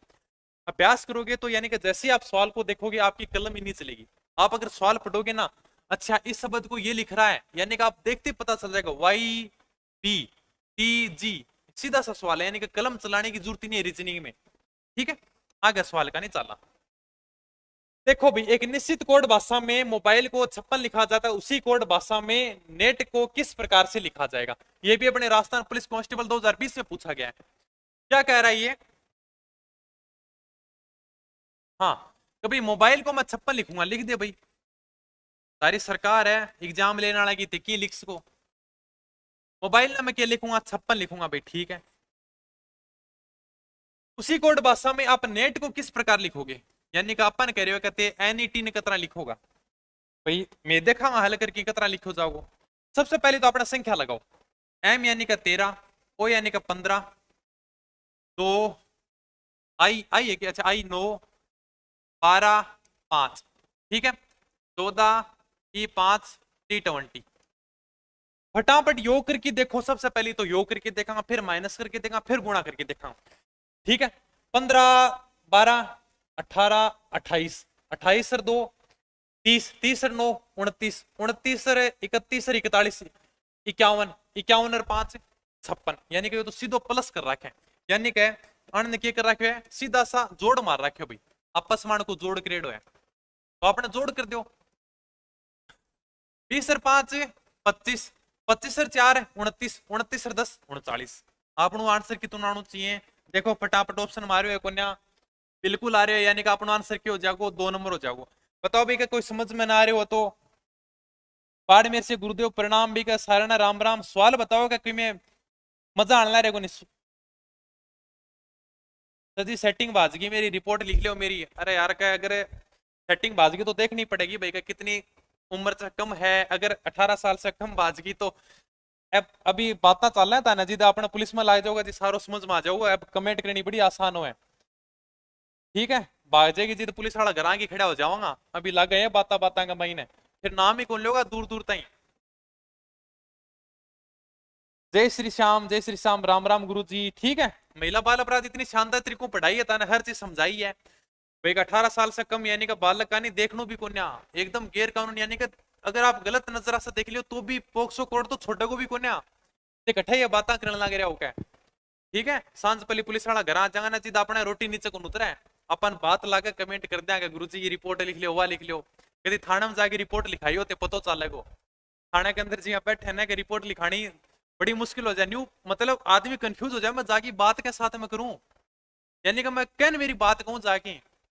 अभ्यास करोगे तो यानी कि जैसे ही आप सवाल को देखोगे आपकी कलम ही नहीं चलेगी। आप अगर सवाल पढ़ोगे ना, अच्छा इस शब्द को ये लिख रहा है, यानी कि आप देखते पता चल जाएगा YBTG, सीधा सा सवाल है, यानी कि कलम चलाने की जरूरत ही नहीं है रीजनिंग में, ठीक है। आगे सवाल का नहीं चला। देखो भाई, एक निश्चित कोड भाषा में मोबाइल को 56 लिखा जाता है, उसी कोड भाषा में नेट को किस प्रकार से लिखा जाएगा? ये भी अपने राजस्थान पुलिस कांस्टेबल 2020 में पूछा गया है। क्या कह रहा है ये? हाँ, कभी मोबाइल को मैं 56 लिखूंगा, लिख दे भाई, सारी सरकार है एग्जाम लेने वाला की तिकी लिख सको। मोबाइल ना मैं क्या लिखूंगा? 56 लिखूंगा भाई, ठीक है। उसी कोड भाषा में आप नेट को किस प्रकार लिखोगे? यानी कि अपन कह रहे हो कहते NET ने कितना लिखोगा भाई? मैं देखा हल करके कितना लिखो जाओगे। सबसे पहले तो अपना संख्या लगाओ, M यानी का 13, O यानी का 15, 2 I है कि अच्छा I 9, 12 5, ठीक है, 14 E 5 T 20। फटाफट योग करके देखो, सबसे पहले तो योग करके देखा, फिर माइनस करके देखा, फिर गुणा करके देखा, ठीक है। 15 12 18 28, 28 सर 2 30, 30 सर 9 29, 29 सर 31 सर 41, 51, 51 और 5 56, यानी कि तो सीधो प्लस कर रखे हैं। यानी कि अन्न क्या कर रखे है? सीधा सा जोड़ मार रखे हो भाई, आपस मान को जोड़ क्रिएट है, तो आपने जोड़ कर दो। 20 सर 5 25, 25 सर 4 29, 29 सर 10 39। आपनो आंसर कितना आना चाहिए? देखो फटाफट ऑप्शन मारो है कोन्या, बिल्कुल आ रहे हो, यानी कि अपना आंसर क्या हो जाएगा? 2 नंबर हो जाएगा। बताओ भी, क्या कोई समझ में ना आ रहे हो तो बाड़मेर से गुरुदेव प्रणाम भी का सारणा राम राम। सवाल बताओ क्या कोई में मजा आने ला नहीं? सर जी सेटिंग बाज गई मेरी, रिपोर्ट लिख लो मेरी। अरे यार क्या, अगर सेटिंग बाज गई तो देखनी पड़ेगी भाई का कितनी उम्र से कम है। अगर 18 साल से कम बाज गई तो अब अभी बात चल रहा था ना जी, अपना पुलिस में लाग जाओगा जी, सारो समझ में आ जाओगा। अब कमेंट करनी बड़ी आसान हो है, ठीक है। भाग जाएगी जी तो पुलिस वाला घर आके खड़ा हो जाऊंगा। अभी लग गए बाता बाता का महीने, फिर नाम ही कौन लोगा दूर दूर तक। जय श्री श्याम, जय श्री श्याम, राम राम गुरु जी, ठीक है। महिला बाल अपराध इतनी शानदार तरीकों पढ़ाई है ताने, हर चीज समझाई है भाई। 18 साल से कम यानी का बालक का नहीं देखनो भी कोन्या, एकदम गैर कानून। यानी कि अगर आप गलत नजर से देख लियो तो भी पोक्सो कोड तो छोटे को भी कोन्या इकट्ठा ही बात करने लग रहा हो क्या, ठीक है। सांझ पली पुलिस वाला घर आ जाएगा ना जी, अपने रोटी नीचे को उतरा है, अपन बात लाकर कमेंट कर देंगे गुरु जी ये रिपोर्ट लिख लियो, वह लिख लियो। यदि थाने में जाके रिपोर्ट लिखाई हो तो पता चलेगा। थाने के अंदर जी यहाँ बैठे ना कि रिपोर्ट लिखानी बड़ी मुश्किल हो जाए, न्यू मतलब आदमी कंफ्यूज हो जाए, मैं जाके बात के साथ में करूं, यानी कि मैं कहन मेरी बात कहूं जाके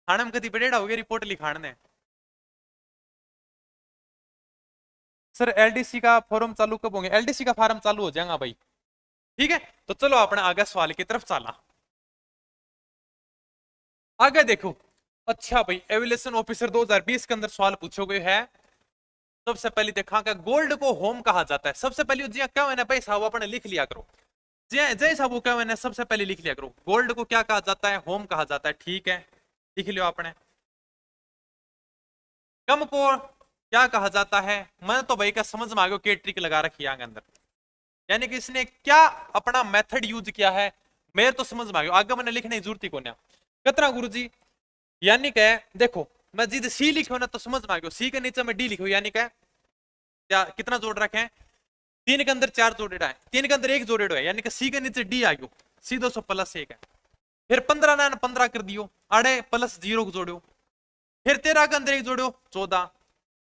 थाने में कभी बड़ेड़ा हो गया रिपोर्ट लिखाने। सर एलडीसी का फॉर्म चालू कब होंगे? एलडीसी का फॉर्म चालू हो जाएगा भाई, ठीक है। तो चलो अपने आगे सवाल की तरफ चला, आगे देखो। अच्छा भाई, एविलेशन ऑफिसर 2020 के अंदर सवाल पूछे गए है। सबसे पहले देखा कि गोल्ड को होम कहा जाता है। सबसे पहले जी क्या है ना भाई साहब, अपने लिख लिया करो जय साहब, क्या मैंने सबसे पहले लिख लिया करो, गोल्ड को क्या कहा जाता है? होम कहा जाता है, ठीक है, लिख लियो आपने। कम को क्या कहा जाता है? मैं तो भाई का समझ में आ गया के ट्रिक लगा रखी है अंदर, यानी कि इसने क्या अपना मेथड यूज किया है, मेरे तो समझ में आ गया, आगे मैंने लिखने की जरूरत ही कोई। कितना गुरु जी? यानी कि देखो मैं जिद सी लिखो ना तो समझ में आ गया, सी के नीचे में डी लिखो, यानी कि क्या कितना जोड़ रखे हैं? 3 के अंदर 4 जोड़ेड़ा है, 3 के अंदर 1 जोड़ेड़ो है, यानी कि सी के नीचे डी आ गयो, सीधो सो प्लस 1 है। फिर 15 ना 15 कर दियो, आड़े प्लस 0 को जोड़ो। फिर 13 के अंदर 1 जोड़ो 14,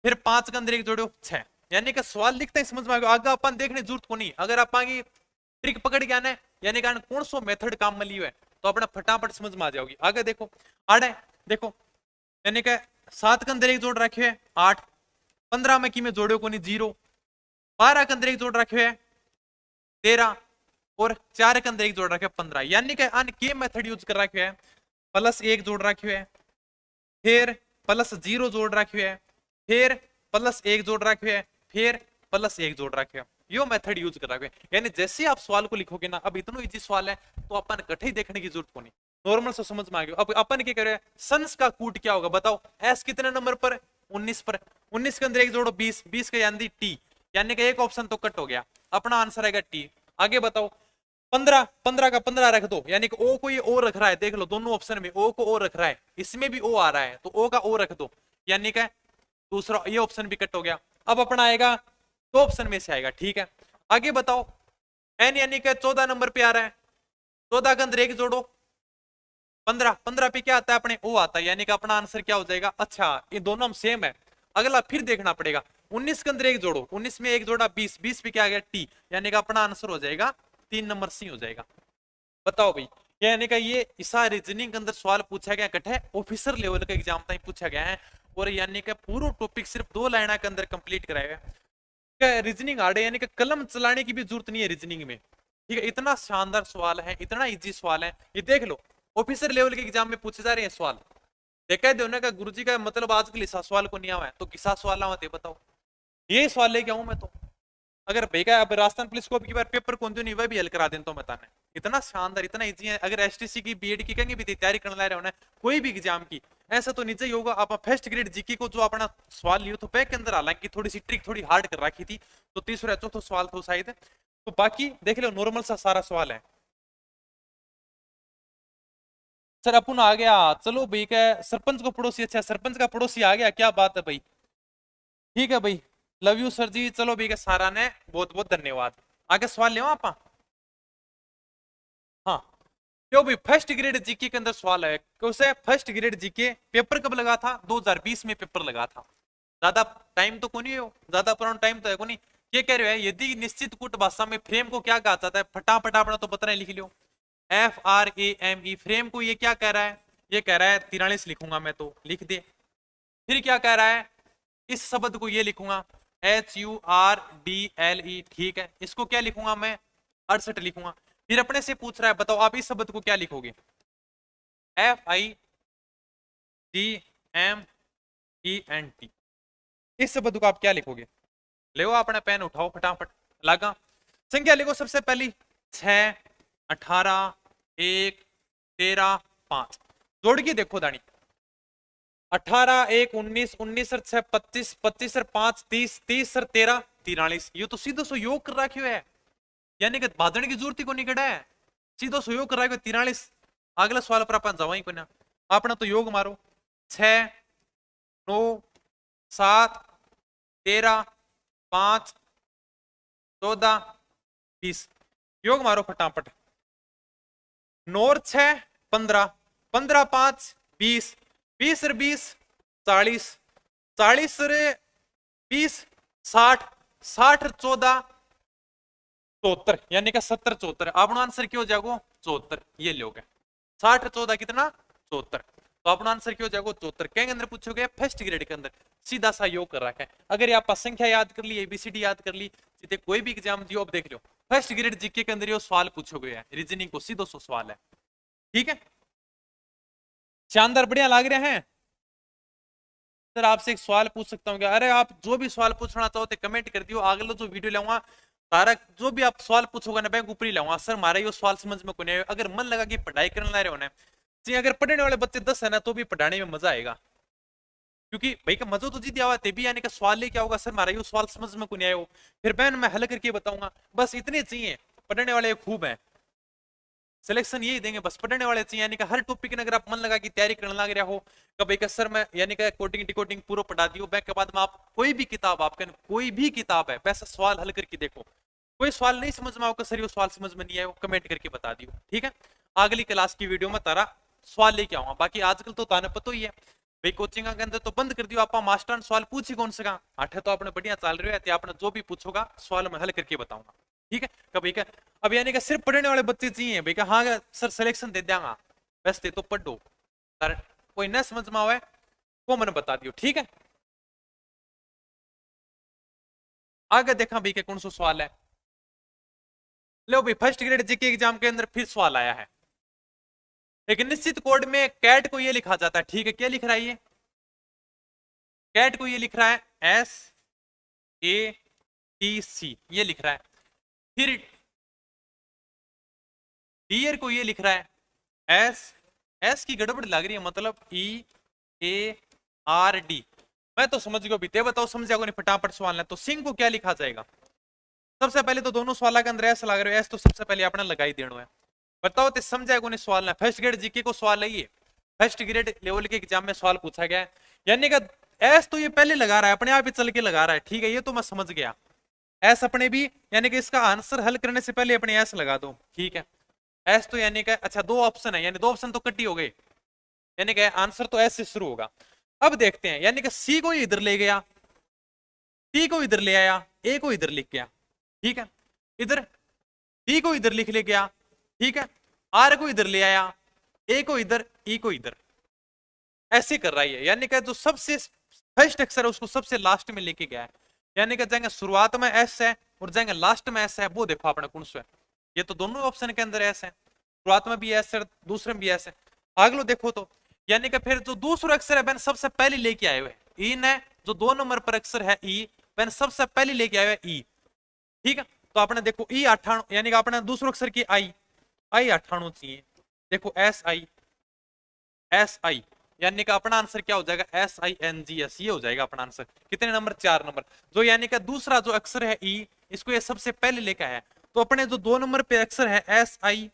फिर 5 के अंदर 1 जोड़ो 6। यानी कि सवाल लिखते ही समझ में आ गया, आगे अपन देखने की जरूरत को नहीं। अगर आप आगे ट्रिक पकड़ के आना है, यानी कि कौन सो मेथड काम में लियो है, तो अपना फटाफट समझ में आ जाओगी। आगे देखो, आड़े देखो, यानी कि 7 के अंदर 1 जोड़ रखे है 8, 15 में की में जोड़ो को नहीं 0, 12 के अंदर 1 जोड़ रखे है 13, और 4 के अंदर 1 जोड़ रखे 15। यानी कि अन के मेथड यूज कर रखे है, प्लस 1 जोड़ रखे है, फिर प्लस 0 जोड़ रखे है, फिर प्लस 1 जोड़ रखे है, फिर प्लस 1 जोड़ रखे है। यो मेथड यूज कर रखे हैं। यानी जैसे आप सवाल को लिखोगे ना, अब इतना इजी सवाल है तो अपन कठे देखने की जरूरत को नहीं, नॉर्मल से समझ में आ गया। अब अपन क्या करें, सन्स का कूट क्या होगा बताओ? एस कितने नंबर पर? 19 पर। 19 के अंदर 1 जोड़ो 20, 20 का यानी टी, यानी कि एक ऑप्शन तो कट हो गया, अपना आंसर आएगा टी। आगे बताओ, 15, 15 का 15 रख दो, यानी कि ओ को ये ओ रख रहा है, देख लो दोनों ऑप्शन में ओ को ओ रख रहा है, इसमें भी ओ आ रहा है, तो ओ का ओ रख दो, यानी कि दूसरा ये ऑप्शन भी कट हो गया। अब अपना आएगा दो ऑप्शन में से आएगा, ठीक है। आगे बताओ, एन यानी कि 14 नंबर पे आ रहा है, 14 के अंदर 1 जोड़ो 15 पे क्या आता है अपने ओ आता है, यानी कि अपना आंसर क्या हो जाएगा। अच्छा ये दोनों हम सेम है, अगला फिर देखना पड़ेगा। 19 के अंदर एक जोड़ो, 19 में एक जोड़ा 20, 20 पे क्या आ गया टी, यानी कि अपना आंसर हो जाएगा 3 नंबर सी हो जाएगा। बताओ भाई, यानी कि ये इसा रीजनिंग के अंदर सवाल पूछा गया कटे ऑफिसर लेवल का एग्जाम तक पूछा गया है, और यानी कि पूरा टॉपिक सिर्फ 2 लाइन के अंदर कंप्लीट कराया है। रीजनिंग हार्ड है, यानी कि कलम चलाने की भी जरूरत नहीं है रीजनिंग में, ठीक है। इतना शानदार सवाल है, इतना इजी सवाल है, ये देख लो ऑफिसर लेवल के एग्जाम में पूछे जा रहे हैं सवाल। देखा है दोनों का गुरुजी का मतलब आजकल इसा सवाल को नहीं आवा है, तो किसा सवाल आवा थे बताओ, ये सवाल लेके आऊं मैं तो। अगर भैया अब राजस्थान पुलिस को अब की बार पेपर कौन नहीं वह भी हल करा दें तो बताना, इतना शानदार इतना इजी है। अगर एसटीसी की बीएड की कहीं भी तैयारी करने ला रहे होना कोई भी एग्जाम की, ऐसा तो नीचे ही होगा। आप फर्स्ट ग्रेड जीके को जो अपना सवाल लियो तो पैक के अंदर हालांकि थोड़ी सी ट्रिक थोड़ी हार्ड कर रखी थी, तो तीसरा चौथा सवाल तो शायद, तो बाकी देख लो नॉर्मल सा सारा सवाल है। सर अपन आ गया, चलो भाई क्या सरपंच को पड़ोसी, अच्छा सरपंच का पड़ोसी आ गया, क्या बात है भाई, ठीक है भाई, लव यू सर जी। चलो भाई का सारा ने बहुत बहुत धन्यवाद। आगे सवाल ले आप। हाँ क्यों भाई, फर्स्ट ग्रेड जीके के अंदर सवाल है, क्योंसे फर्स्ट ग्रेड जीके पेपर कब लगा था, 2020 में पेपर लगा था। ज्यादा टाइम तो को नहीं हो, ज्यादा पुराना टाइम तो है को नहीं। ये कह रहे हैं यदि निश्चित कूट भाषा में फ्रेम को क्या कहा जाता है, फटाफट अपना तो पता नहीं लिख लियो। FRAME फ्रेम को ये क्या कह रहा है, ये कह रहा है 43 लिखूंगा मैं तो लिख दे। फिर क्या कह रहा है, इस शब्द को ये लिखूंगा HURDLE, ठीक है। इसको क्या लिखूंगा मैं 68 लिखूंगा। फिर अपने से पूछ रहा है बताओ आप इस शब्द को क्या लिखोगे, FIDMENT, इस शब्द को आप क्या लिखोगे। ले अपना पेन उठाओ फटाफट, लगा संख्या लिखो सबसे पहली 6, 18, 1, 13, 5, जोड़ के देखो दानी 18, 1, 19, 19 सर 6, 25, 25 सर 5, 30, 30 सर 13, 43, ये तो सीधो सो योग कर रखे है, यानी कि भाजन की जरूरत ही को नहीं कड़ा है, सीधो सो योग कर रखे 43। अगला सवाल पर अपन जावा ही को ना, अपना तो योग मारो 6, 9, 7, 13, 5, 14, 20, योग मारो फटाफट। 9 और 6 15, 15 5 20, 20 और 20 40, 40 और 20 60, 60 और 14 74, यानी कि 70 74, अपना आंसर क्यों जाएगा 74, ये लोग है 60 14 कितना 74, तो अपना आंसर क्यों जाएगा 74। क्या अंदर पूछोगे फर्स्ट ग्रेड के अंदर सीधा सा योग कर रखा है। अगर आप संख्या याद कर ली, ABCD याद कर ली, सीधे कोई भी एग्जाम दियो अब देख लो फर्स्ट ग्रेड जीके के अंदर ये सवाल पूछोगे, रीजनिंग को सीधो सो सवाल है, ठीक है। शानदार बढ़िया लग रहे हैं सर। आपसे एक सवाल पूछ सकता हूँ क्या, अरे आप जो भी सवाल पूछना चाहो तो कमेंट कर दियो, अगला जो वीडियो लाऊंगा सारा जो भी आप सवाल पूछोगे ना बैंक ऊपर ही लाऊंगा। सर हमारा ये सवाल समझ में को नहीं आया, अगर मन लगा कि पढ़ाई करने ला रहे हो ना, अगर पढ़ने वाले बच्चे 10 है ना तो भी पढ़ाने में मजा आएगा, क्योंकि भाई का मजा तो जीत आवा भी, यानी कि सवाल लेके आओगा सर हमारा ये सवाल समझ में को नहीं आया, फिर बहन मैं हल करके बताऊंगा, बस इतने चाहिए। पढ़ने वाले खूब है, सिलेक्शन यही देंगे, बस पढ़ने वाले चाहिए, यानी कि हर टॉपिक ने अगर आप मन लगा कि तैयारी करने लग रहा हो कभी का सर मैं यानी कि कोटिंग डिकोडिंग पूरा पढ़ा दियो, बैंक के बाद में आप कोई भी किताब आपका कोई भी किताब है वैसा सवाल हल करके देखो, कोई सवाल नहीं समझ में आओगे सर ये सवाल समझ में नहीं आया कमेंट करके बता दियो, ठीक है। अगली क्लास की वीडियो में तारा सवाल लेके आऊंगा, बाकी आजकल तो ताने पता ही है भाई कोचिंग के अंदर तो बंद कर दियो, आप मास्टर सवाल पूछी कौन सा आठे तो आपने बढ़िया चल रहे हो, आपने जो भी पूछोगा सवाल में हल करके बताऊंगा, ठीक है। कभी क्या अब यानी कि सिर्फ पढ़ने वाले बच्चे चाहिए भाई हाँ सर सिलेक्शन दे देंगे, वैसे तो पढ़ो सर, कोई न समझ में आवे वो मैंने बता दियो, ठीक है। आगे देखा भाई कौन सा सवाल है, लो भाई फर्स्ट ग्रेड जीके एग्जाम के अंदर फिर सवाल आया है, एक निश्चित कोड में कैट को ये लिखा जाता है, ठीक है। क्या लिख रहा है ये, कैट को ये लिख रहा है SATC, ये लिख रहा है। फिर डियर को ये लिख रहा है एस की गड़बड़ लग रही है, मतलब EARD, मैं तो समझ गया बीते, बताओ समझा को नहीं फटाफट सवाल है। तो सिंह को क्या लिखा जाएगा, सबसे पहले तो दोनों सवाल के अंदर एस लग रहे हो, एस तो सबसे पहले अपना लगाई देना है, बताओ तो समझा को नहीं सवाल है। फर्स्ट ग्रेड जीके को सवाल है ये, फर्स्ट ग्रेड लेवल के एग्जाम में सवाल पूछा गया है, यानी कि एस तो ये पहले लगा रहा है अपने आप ही चल के लगा रहा है, ठीक है, ये तो मैं समझ गया। एस अपने भी यानी कि इसका आंसर हल करने से पहले अपने एस लगा दो, ठीक है। एस तो यानी कि अच्छा दो ऑप्शन है, यानी दो ऑप्शन तो कटी हो गए, यानी कि आंसर तो एस से शुरू होगा। अब देखते हैं, यानी कि सी को इधर ले गया, टी को इधर ले आया, ए को इधर लिख गया, ठीक है, इधर डी को इधर लिख ले गया, ठीक है, आर को इधर ले आया, ए को इधर, ई को इधर, ऐसे कर रहा है, यानी कि जो सबसे फर्स्ट अक्षर है उसको सबसे लास्ट में लेके गया है, यानी कि जाएंगे शुरुआत में एस है और जाएंगे लास्ट में एस है, वो देखो अपने कौन सा है, ये तो दोनों ऑप्शन के अंदर एस है, शुरुआत में भी एस है दूसरे में भी एस है, अगलो देखो तो, यानी कि फिर जो दूसरा अक्षर है वह सबसे पहले लेके आए हुए ई ने, जो 2 नंबर पर अक्षर है ई, वह सबसे पहले लेके आए हुए ई, ठीक है, तो आपने देखो ई 98, यानी कि आपने दूसरा अक्षर की आई, आई 98 चाहिए, देखो एस आई, एस आई, यानी कि अपना आंसर क्या हो जाएगा, S I N G S, ये हो जाएगा अपना आंसर, कितने नंबर, 4 नंबर, जो यानी कि दूसरा जो अक्षर है ई, इसको ये सबसे पहले लेके आया है, तो अपने जो 2 नंबर पे अक्षर है एस आई,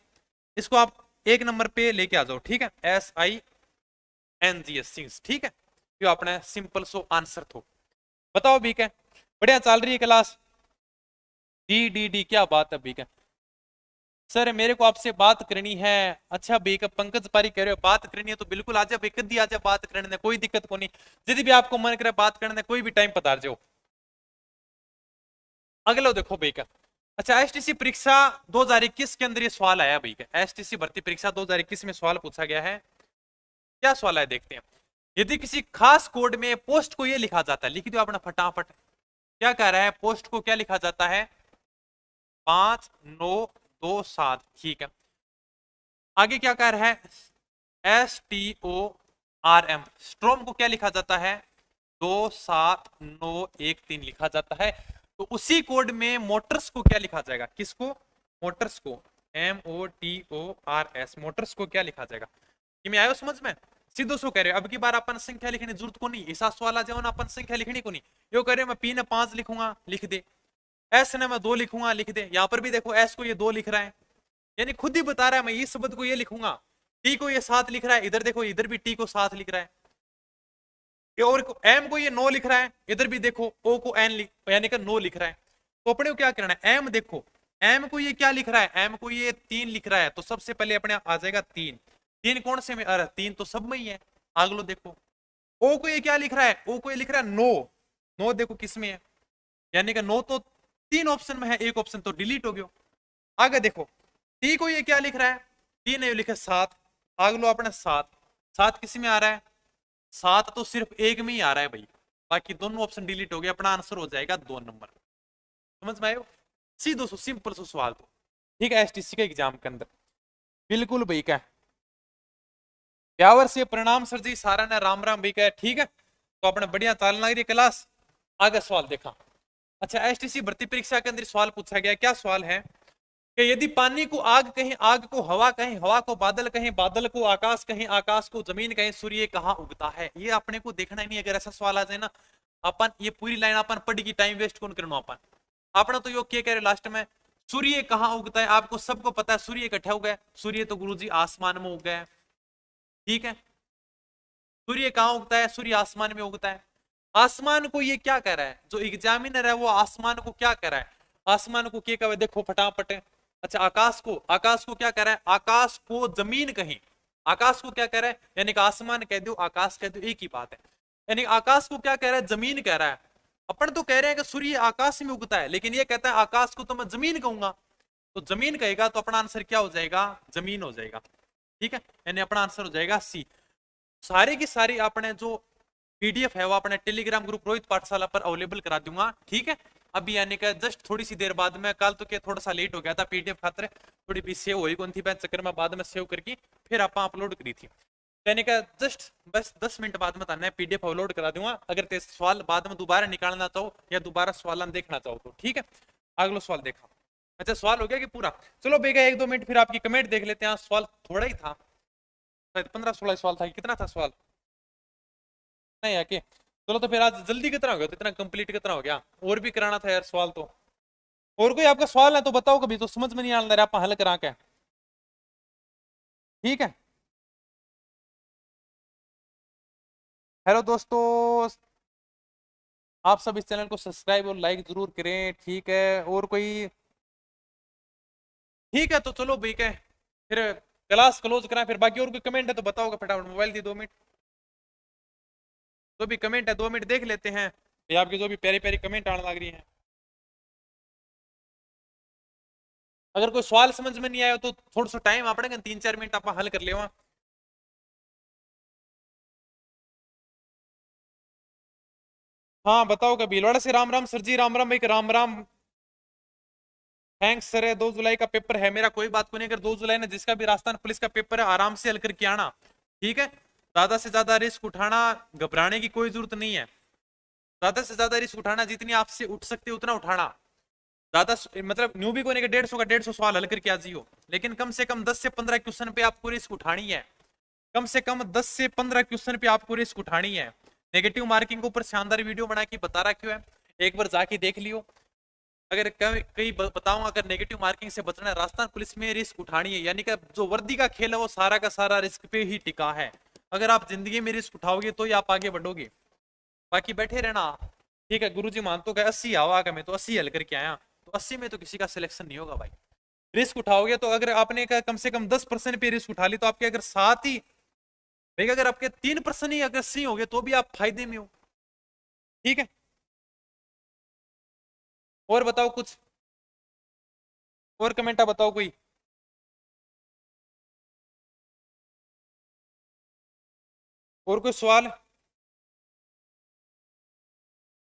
इसको आप 1 नंबर पे लेके आ जाओ, ठीक है, S I N G S, ठीक है, जो अपने सिंपल सो आंसर थो। बताओ बीक है, बढ़िया चल रही है क्लास, डी डी डी, क्या बात है बीक है, सर मेरे को आपसे बात करनी है, अच्छा बेक पंकज पारी कह रहे हो बात करनी है तो बिल्कुल आ जाओ बेकद दी, आ जाओ बात करने में कोई दिक्कत को नहीं, यदि भी आपको मन करे बात करने कोई भी टाइम पधार जाओ। अगला देखो बेक, अच्छा एसटीसी परीक्षा 2021 के अंदर ये सवाल आया बेक, एसटीसी भर्ती परीक्षा 2021 में सवाल पूछा गया है, क्या सवाल है देखते हैं, यदि किसी खास कोड में पोस्ट को ये लिखा जाता है, लिख दो अपना फटाफट, क्या कह रहा है, पोस्ट को क्या लिखा जाता है, 5927, ठीक है, आगे क्या कह रहा है, STORM, स्ट्रोम को क्या लिखा जाता है, 27913 लिखा जाता है, तो उसी कोड में मोटर्स को क्या लिखा जाएगा, किसको, मोटर्स को, MOTORS, मोटर्स को क्या लिखा जाएगा, ये मैं आयो समझ में, सीधो सो कह रहे हो, अब की बार अपन संख्या लिखने की जरूरत को नहीं, ऐसा सवाल आ जाओ ना अपन संख्या लिखनी को नहीं, यो कह रहे हो मैं पी ने 5 लिखूंगा लिख दे, एस ने मैं 2 लिखूंगा लिख दे, यहां पर भी देखो एस को ये 2 लिख रहा है, यानी खुद ही बता रहा है मैं इस शब्द को ये लिखूंगा, टी को ये 7 लिख रहा है, इधर देखो इधर भी टी को 7 लिख रहा है, और एम को ये 9 लिख रहा है, इधर भी देखो ओ को एन यानी कि 9 लिख रहा है, तो अपने को क्या करना है, एम देखो एम को ये क्या लिख रहा है, एम को ये 3 लिख रहा है, तो सबसे पहले अपने आ जाएगा 3, 3 कौन से में, अरे 3 तो सब में ही है, आगलो देखो ओ को ये क्या लिख रहा है, ओ को ये लिख रहा है 9, 9 देखो किस में है, यानी कि 9 तो 3 ऑप्शन में है, एक ऑप्शन तो डिलीट हो गया, आगे देखो टी को ये क्या लिख रहा है, टी ने लिखा 7, आग लो अपने 7, 7 किसी में आ रहा है, 7 तो सिर्फ एक में ही आ रहा है भाई, बाकी दोनों ऑप्शन डिलीट हो गए, अपना आंसर हो जाएगा 2 नंबर, समझ में आयो, सीधो सो सिंपल सो सवाल तो, ठीक है, एसटीसी के एग्जाम के अंदर बिल्कुल भाई का ब्यावर से परिणाम सर जी सारा ने राम राम भी कहा, ठीक है, तो अपने बढ़िया ताल लग रही क्लास, आगे सवाल देखा, अच्छा एसटीसी भर्ती परीक्षा के अंदर सवाल पूछा गया, क्या सवाल है कि यदि पानी को आग कहें, आग को हवा कहें, हवा को बादल कहें, बादल को आकाश कहें, आकाश को जमीन कहें, सूर्य कहाँ उगता है, ये अपने को देखना ही नहीं, अगर ऐसा सवाल आ जाए ना अपन ये पूरी लाइन अपन पढ़ी की टाइम वेस्ट कौन करना, अपन अपना तो यो क्या कह रहे लास्ट में, सूर्य कहाँ उगता है, आपको सबको पता है सूर्य इकट्ठा उगा है, सूर्य तो गुरुजी आसमान में उगा है, ठीक है, सूर्य कहाँ उगता है, सूर्य आसमान में उगता है, आसमान को ये क्या कह रहा है, जो एग्जामिनर है वो आसमान को क्या कह रहा है, आसमान को क्या कह रहा है, देखो फटाफट, अच्छा आकाश को क्या कह रहा है, आकाश को जमीन कहीं, आकाश को क्या कह रहा है, यानी कि आसमान कह दो आकाश कह दो एक ही बात है, यानी आकाश को क्या कह रहा है, जमीन कह रहा है, अपन तो कह रहे हैं कि सूर्य आकाश में उगता है, लेकिन ये कहता है आकाश को तो मैं जमीन कहूंगा, तो जमीन कहेगा तो अपना आंसर क्या हो जाएगा, जमीन हो जाएगा, ठीक है, यानी अपना आंसर हो जाएगा सी। सारी की सारी आपने जो पीडीएफ है वो अपने टेलीग्राम ग्रुप रोहित पाठशाला पर अवेलेबल करा दूंगा, ठीक है, अभी यानी कि जस्ट थोड़ी सी देर बाद में, कल तो क्या थोड़ा सा लेट हो गया था पीडीएफ खातर, थोड़ी भी सेव हुई कौन थी मैं चक्कर में, बाद में सेव करके फिर आप अपलोड करी थी, यानी कि जस्ट बस 10 मिनट बाद में ताने पीडीएफ अपलोड करा दूंगा, अगर ते सवाल बाद में दोबारा निकालना चाहो या दोबारा सवाल देखना चाहो तो, ठीक है, अगला सवाल देखा, अच्छा सवाल हो गया कि पूरा, चलो बेगा 1-2 मिनट फिर आपकी कमेंट देख लेते हैं, सवाल थोड़ा ही था, शायद 15-16 सवाल था, कितना था सवाल, नहीं है कि, चलो तो फिर आज जल्दी कितना हो गया, तो इतना कंप्लीट कितना हो गया, और भी कराना था यार सवाल तो, और कोई आपका सवाल है तो बताओ, कभी तो समझ में नहीं आ रहा आप हल करा के, ठीक है, हेलो दोस्तों, आप सब इस चैनल को सब्सक्राइब और लाइक जरूर करें, ठीक है, और कोई, ठीक है, तो चलो ठीक है, फिर क्लास क्लोज करा। फिर बाकी और कोई कमेंट है तो बताओगे, फटाफट मोबाइल दी 2 मिनट। जो भी कमेंट है 2 मिनट देख लेते हैं, ये आपकी जो भी प्यारी प्यारी कमेंट आने लग रही है। अगर कोई सवाल समझ में नहीं आया तो थोड़ा सा टाइम आप 3-4 मिनट आप हल कर ले। हाँ बताओ कभी। भीलवाड़ा से राम राम सर जी, राम राम भाई, राम राम। Thanks sir. है 2 जुलाई का पेपर है मेरा, कोई बात को नहीं। अगर 2 जुलाई ने जिसका भी राजस्थान पुलिस का पेपर है आराम से हल करके आना, ठीक है। ज्यादा से ज्यादा रिस्क उठाना, घबराने की कोई जरूरत नहीं है। ज्यादा से ज्यादा रिस्क उठाना, जितनी आपसे उठ सकते उतना उठाना। ज्यादा मतलब न्यू भी को नहीं 150 सवाल हल करके आ जियो, लेकिन कम से कम 10 से 15 क्वेश्चन पे आपको रिस्क उठानी है। कम से कम 10 से 15 क्वेश्चन पे आपको रिस्क उठानी है। नेगेटिव मार्किंग के ऊपर शानदार वीडियो बना के बता रहा क्यों है, एक बार जाके देख लियो। अगर कहीं बताऊंगा, अगर नेगेटिव मार्किंग से बचना है, राजस्थान पुलिस में रिस्क उठानी है। यानी कि जो वर्दी का खेल है वो सारा का सारा रिस्क पे ही टिका है। अगर आप जिंदगी में रिस्क उठाओगे तो ही आप आगे बढ़ोगे, बाकी बैठे रहना। ठीक है, गुरुजी मानतो का 80 आवा का, मैं तो 80 हल करके आया, तो 80 में तो किसी का सिलेक्शन नहीं होगा भाई। रिस्क उठाओगे तो अगर आपने कम से कम 10% पे रिस्क उठा ली, तो आपके अगर साथ ही भाई, अगर आपके 3% ही अगर सही हो गए तो भी आप फायदे में हो। ठीक है, और बताओ कुछ, और कमेंट बताओ कोई। और कोई सवाल।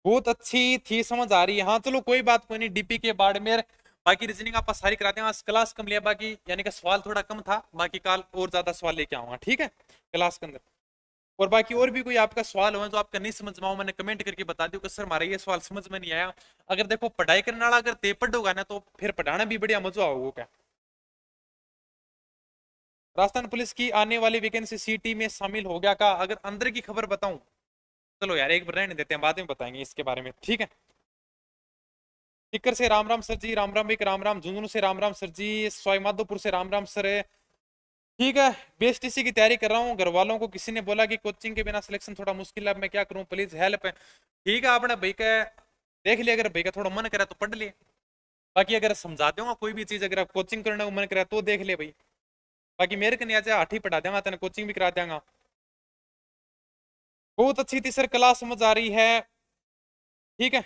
बहुत अच्छी थी, समझ आ रही है। हाँ चलो कोई बात कोई नहीं, डीपी के बाड़मेर। बाकी रीजनिंग आप सारी कराते हैं। आज क्लास कम लिया, बाकी यानी कि सवाल थोड़ा कम था, बाकी कल और ज्यादा सवाल लेके आऊंगा, ठीक है, क्लास के अंदर। और बाकी और भी कोई आपका सवाल हो जो आपका नहीं समझ में आओ, मैंने कमेंट करके बता दियो कि सर हमारा ये सवाल समझ में नहीं आया। अगर देखो पढ़ाई करने वाला अगर ते पढ़ोगा ना, तो फिर पढ़ाना भी बढ़िया मजा आओगे क्या। राजस्थान पुलिस की आने वाली वैकेंसी सीटी में शामिल हो गया का, अगर अंदर की खबर बताऊं। चलो यार एक बार रहने देते हैं, बाद में बताएंगे इसके बारे में, ठीक है। टिक्कर से राम राम सर जी, राम राम एक राम राम। झुंझुनू से राम राम सर जी, सवाई माधोपुर से राम राम सर। ठीक है, बीएसटीसी की तैयारी कर रहा हूँ। घर वालों को किसी ने बोला कि कोचिंग के बिना सिलेक्शन थोड़ा मुश्किल है, अब मैं क्या करूँ, प्लीज हेल्प। ठीक है, आपने भाई का देख लिया, अगर भाई का थोड़ा मन करे तो पढ़ ले। बाकी अगर समझा दूंगा कोई भी चीज, अगर आप कोचिंग करने को मन करे तो देख ले भाई। बाकी मेरे को नहीं आज आठ ही पढ़ा देंगे, तेने कोचिंग भी करा देंगे। बहुत अच्छी थी सर क्लास, समझ आ रही है। ठीक है,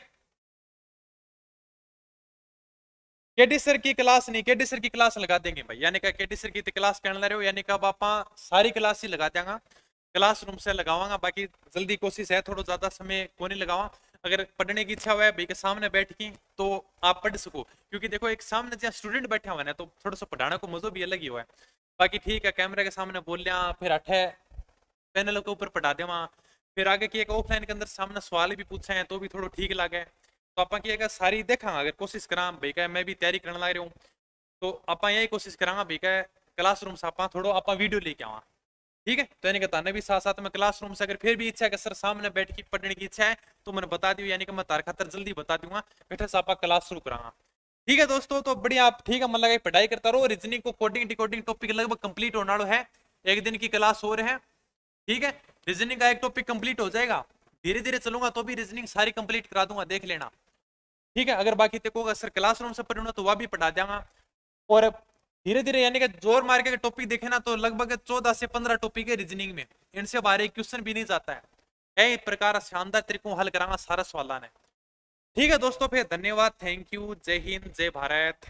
केडी सर की क्लास नहीं, केडी सर की क्लास लगा देंगे भाई। यानी कि केडी सर की क्लास कहने रहे हो, यानी कि अब आप सारी क्लास ही लगा देंगे, क्लासरूम से लगावांगा। बाकी जल्दी कोशिश है, थोड़ा ज्यादा समय को नहीं लगावा। अगर पढ़ने की इच्छा हुआ है भाई के सामने बैठ की, तो आप पढ़ सको। क्योंकि देखो एक सामने जहाँ स्टूडेंट बैठा हुआ है ना, तो थोड़ा सा पढ़ाने को मजो भी अलग ही हुआ है। बाकी ठीक है, कैमरे के सामने बोल लिया, फिर अठे पैनल के ऊपर पढ़ा देवा। फिर आगे की एक ऑफलाइन के अंदर सामने सवाल भी पूछे हैं, तो भी थोड़ा ठीक लगे। तो आप की सारी देखा, अगर कोशिश करा भाई का, मैं भी तैयारी करने लग रहा हूँ, तो आप यही कोशिश करा भाई का, क्लासरूम से आप थोड़ा आप वीडियो लेके आवा। ठीक है, तो यानी कि ताने भी साथ साथ में क्लासरूम से, अगर फिर भी इच्छा है कि सर सामने बैठ के पढ़ने की इच्छा है, तो मैंने बता दियो, यानी कि मैं तार खातर जल्दी बता दूंगा, बैठे से आप क्लास शुरू करांगा। ठीक है दोस्तों, तो बढ़िया आप, ठीक है, मन लगा पढ़ाई करता रहो। रीजनिंग को कोडिंग डिकोडिंग टॉपिक लगभग कंप्लीट होने वाला है, एक दिन की क्लास हो रहे हैं। ठीक है, रीजनिंग का एक टॉपिक कंप्लीट हो जाएगा, धीरे धीरे चलूंगा तो भी रीजनिंग सारी कंप्लीट करा दूंगा, देख लेना। ठीक है, अगर बाकी तेको अगर सर क्लासरूम से पढ़ना तो वह भी पढ़ा देंगे। और धीरे धीरे यानी कि जोर मार के टॉपिक देखे ना, तो लगभग 14 से 15 टॉपिक है रीजनिंग में, इनसे बाहर एक क्वेश्चन भी नहीं जाता है। यही प्रकार शानदार तरीकों हल करांगा सारा सवाल ने। ठीक है दोस्तों, फिर धन्यवाद, थैंक यू, जय हिंद, जय भारत।